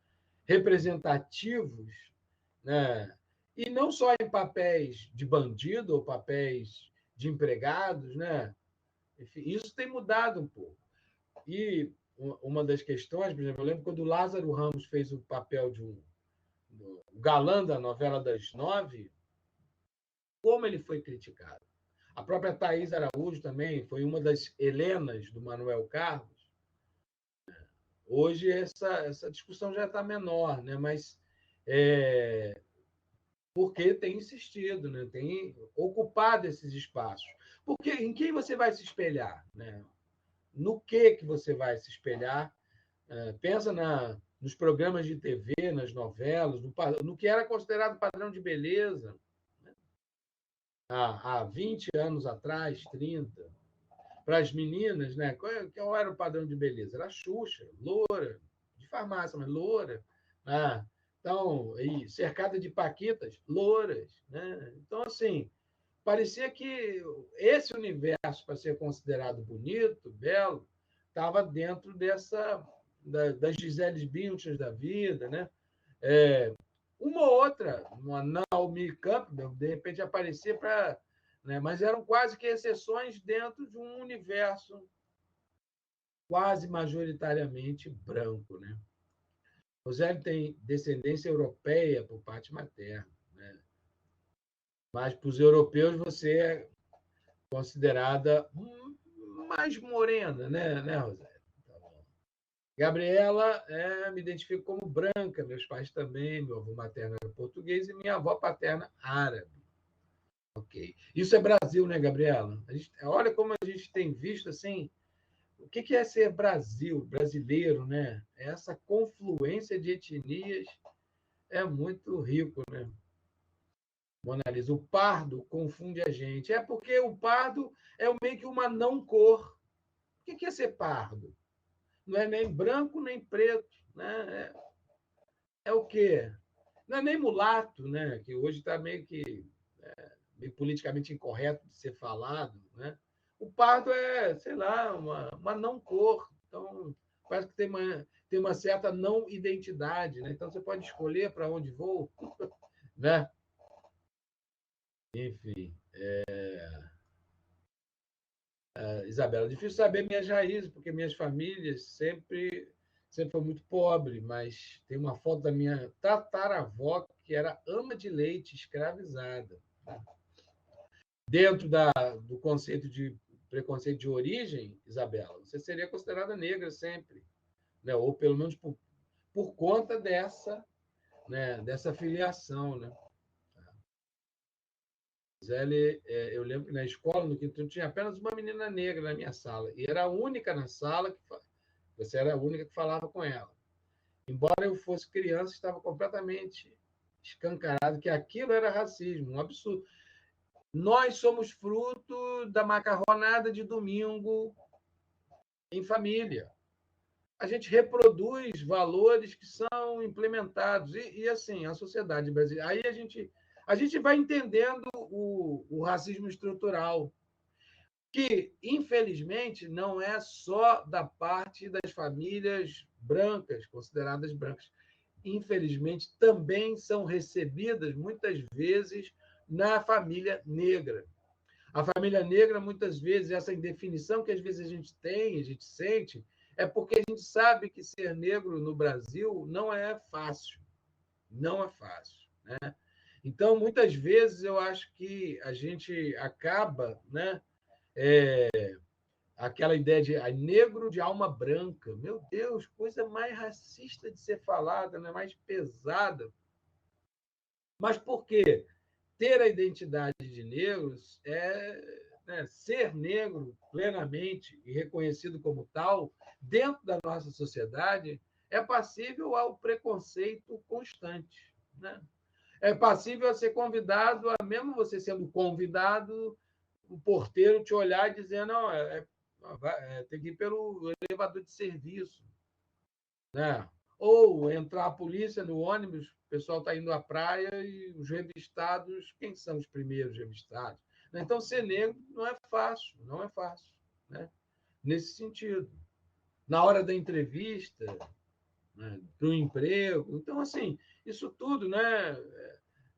representativos, né, e não só em papéis de bandido ou papéis de empregados, né? Enfim, isso tem mudado um pouco. E uma das questões, por exemplo, eu lembro quando o Lázaro Ramos fez o papel de um galã da novela das 9, como ele foi criticado. A própria Thaís Araújo também foi uma das Helenas do Manuel Carlos. Hoje essa discussão já está menor, né? Mas porque tem insistido, né? Tem ocupado esses espaços. Porque em quem você vai se espelhar? Né? No que você vai se espelhar? Pensa nos programas de TV, nas novelas, no que era considerado padrão de beleza, né? Há 20 anos atrás, 30. Para as meninas, né? Qual era o padrão de beleza? Era a Xuxa, loura, de farmácia, mas loura. Né? Então, cercada de paquitas, louras. Né? Então, assim, parecia que esse universo, para ser considerado bonito, belo, estava dentro das Gisele Bündchen da vida, né? Uma ou outra, uma Naomi Campbell, de repente aparecia para... Né? Mas eram quase que exceções dentro de um universo quase majoritariamente branco. Né? Roseli tem descendência europeia por parte materna, né? Mas para os europeus você é considerada mais morena, né Roseli? Tá bom. Gabriela, me identifico como branca, meus pais também, meu avô materno era português e minha avó paterna árabe. Ok. Isso é Brasil, né, Gabriela? Olha como a gente tem visto assim, o que é ser Brasil, brasileiro, né? Essa confluência de etnias é muito rico, né? Mona Lisa, o pardo confunde a gente. É porque o pardo é meio que uma não cor. O que é ser pardo? Não é nem branco nem preto, né? É o quê? Não é nem mulato, né? Que hoje está meio politicamente incorreto de ser falado, né? O pardo é, sei lá, uma não cor. Então, parece que tem uma certa não identidade, né? Então, você pode escolher para onde vou, né? Enfim, Isabela, difícil saber minhas raízes, porque minhas famílias sempre foi muito pobre, mas tem uma foto da minha tataravó que era ama de leite escravizada. Dentro do conceito de preconceito de origem, Isabela, você seria considerada negra sempre, né? Ou pelo menos por conta dessa filiação, né? Zé, eu lembro que na escola, no quinto, tinha apenas uma menina negra na minha sala, e era a única na sala você era a única que falava com ela. Embora eu fosse criança, estava completamente escancarado que aquilo era racismo, um absurdo. Nós somos fruto da macarronada de domingo em família. A gente reproduz valores que são implementados. E assim, a sociedade brasileira. Aí a gente vai entendendo o racismo estrutural, que, infelizmente, não é só da parte das famílias brancas, consideradas brancas. Infelizmente, também são recebidas, muitas vezes, na família negra. A família negra, muitas vezes, essa indefinição que às vezes a gente sente, é porque a gente sabe que ser negro no Brasil não é fácil. Não é fácil, né? Então, muitas vezes, eu acho que a gente acaba, né? Aquela ideia de negro de alma branca. Meu Deus, coisa mais racista de ser falada, né? Mais pesada. Mas por quê? Ter a identidade de negros ser negro plenamente e reconhecido como tal, dentro da nossa sociedade, é passível ao preconceito constante. Né? É passível a ser convidado, mesmo você sendo convidado, o porteiro te olhar e dizer: não, tem que ir pelo elevador de serviço. Né? Ou entrar a polícia no ônibus, o pessoal está indo à praia e os revistados, quem são os primeiros revistados? Então, ser negro não é fácil, não é fácil, né? Nesse sentido. Na hora da entrevista, né, para o emprego. Então, assim, isso tudo, né,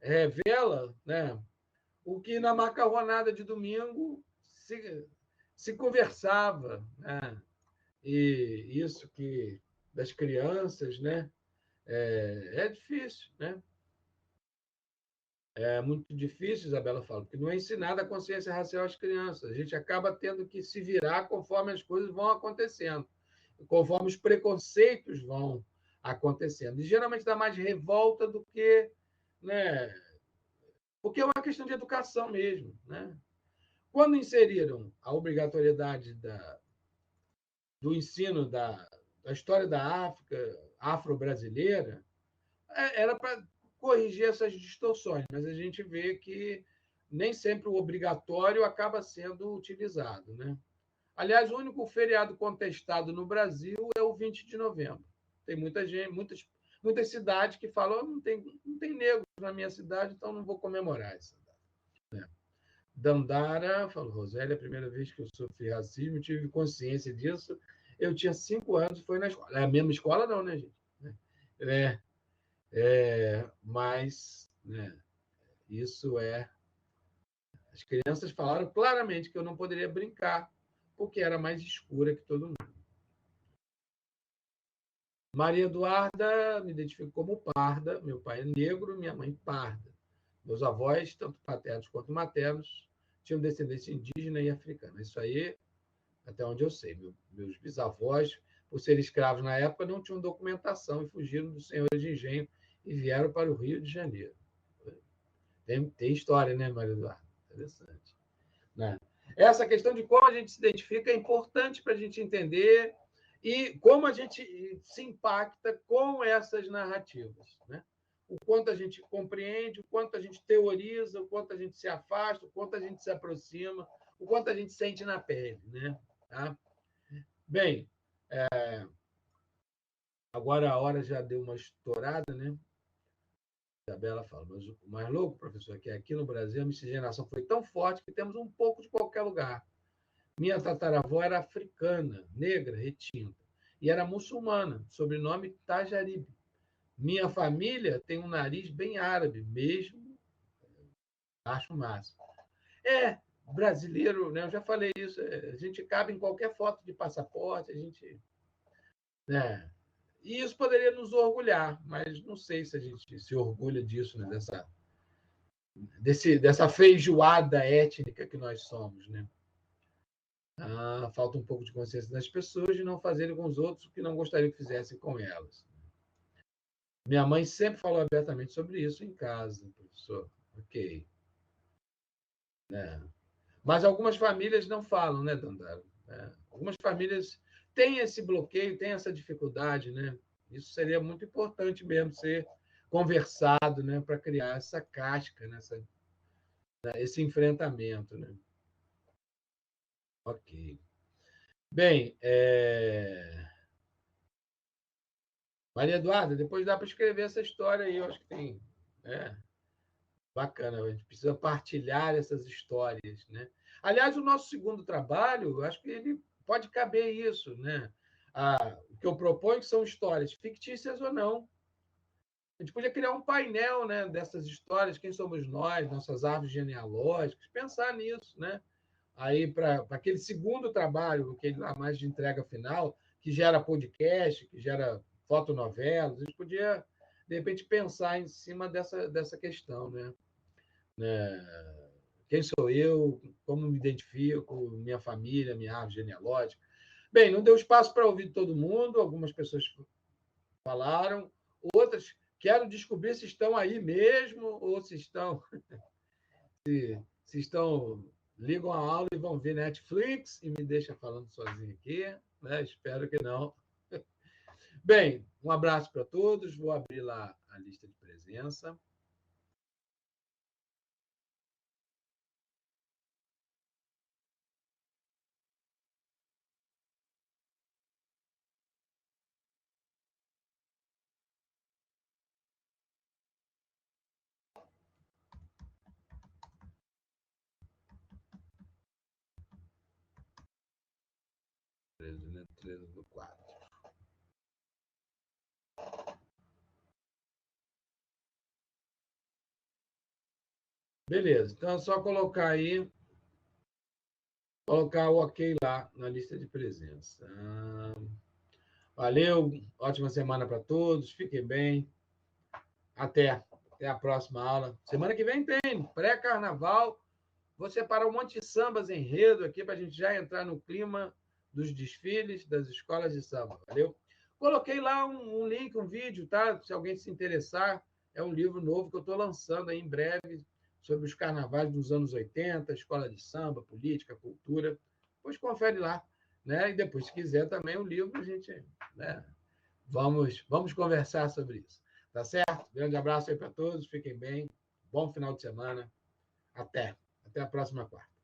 revela, né, o que na macarronada de domingo se conversava, né? E isso que das crianças, né? É difícil, né? É muito difícil, Isabela fala, porque não é ensinada a consciência racial às crianças. A gente acaba tendo que se virar conforme as coisas vão acontecendo, conforme os preconceitos vão acontecendo. E geralmente dá mais revolta do que, né? Porque é uma questão de educação mesmo, né? Quando inseriram a obrigatoriedade do ensino da história da África, afro-brasileira, era para corrigir essas distorções, mas a gente vê que nem sempre o obrigatório acaba sendo utilizado. Né? Aliás, o único feriado contestado no Brasil é o 20 de novembro. Tem muita gente, muitas cidades que falam: não tem negros na minha cidade, então não vou comemorar essa data. Né? Dandara falou: Rosélia, a primeira vez que eu sofri racismo, tive consciência disso. Eu tinha 5 anos, foi na escola. É a mesma escola, não, né, gente? Mas, né, isso é. As crianças falaram claramente que eu não poderia brincar, porque era mais escura que todo mundo. Maria Eduarda me identifico como parda. Meu pai é negro, minha mãe parda. Meus avós, tanto paternos quanto maternos, tinham descendência indígena e africana. Isso aí, até onde eu sei. Meus bisavós por serem escravos na época, não tinham documentação e fugiram do senhor de engenho e vieram para o Rio de Janeiro. Tem história, né, Maria Eduarda? Interessante. Né? Essa questão de como a gente se identifica é importante para a gente entender e como a gente se impacta com essas narrativas. Né? O quanto a gente compreende, o quanto a gente teoriza, o quanto a gente se afasta, o quanto a gente se aproxima, o quanto a gente sente na pele. Né? Tá? Bem, agora a hora já deu uma estourada, né? A Isabela fala, mas o mais louco, professor, é que aqui no Brasil a miscigenação foi tão forte que temos um pouco de qualquer lugar. Minha tataravó era africana, negra, retinta, e era muçulmana, sobrenome Tajaribe. Minha família tem um nariz bem árabe, mesmo, acho o máximo. Brasileiro, né? Eu já falei isso, a gente cabe em qualquer foto de passaporte, a gente... Né? E isso poderia nos orgulhar, mas não sei se a gente se orgulha disso, né? Dessa feijoada étnica que nós somos. Né? Falta um pouco de consciência das pessoas de não fazerem com os outros o que não gostariam que fizessem com elas. Minha mãe sempre falou abertamente sobre isso em casa, professor. Ok. Né? Mas algumas famílias não falam, né, Dandara? Algumas famílias têm esse bloqueio, têm essa dificuldade, né? Isso seria muito importante mesmo ser conversado, né, para criar essa casca, né, esse enfrentamento. Né? Ok. Bem, Maria Eduarda, depois dá para escrever essa história aí, eu acho que tem. Bacana, a gente precisa partilhar essas histórias. Né? Aliás, o nosso segundo trabalho, eu acho que ele pode caber isso. Né? O que eu proponho são histórias fictícias ou não. A gente podia criar um painel, né, dessas histórias, quem somos nós, nossas árvores genealógicas, pensar nisso. Né? Aí, para aquele segundo trabalho, aquele lá mais de entrega final, que gera podcast, que gera fotonovelas, a gente podia, de repente, pensar em cima dessa questão. Né? Quem sou eu, como me identifico, minha família, minha árvore genealógica. Bem, não deu espaço para ouvir todo mundo, algumas pessoas falaram, outras quero descobrir se estão aí mesmo ou se estão ligam a aula e vão ver Netflix e me deixam falando sozinho aqui, né? Espero que não. Bem, um abraço para todos, vou abrir lá a lista de presença. Né? 13 do 4. Beleza, então é só colocar aí, colocar o ok lá na lista de presença. Valeu, ótima semana para todos, fiquem bem. Até a próxima aula. Semana que vem tem pré-carnaval. Vou separar um monte de sambas enredo aqui para a gente já entrar no clima dos desfiles das escolas de samba. Valeu? Coloquei lá um link, um vídeo, tá? Se alguém se interessar, é um livro novo que eu estou lançando aí em breve sobre os carnavais dos anos 80, escola de samba, política, cultura. Depois confere lá. Né? E depois, se quiser também o livro, a gente... Né? Vamos conversar sobre isso. Tá certo? Grande abraço aí para todos, fiquem bem. Bom final de semana. Até a próxima quarta.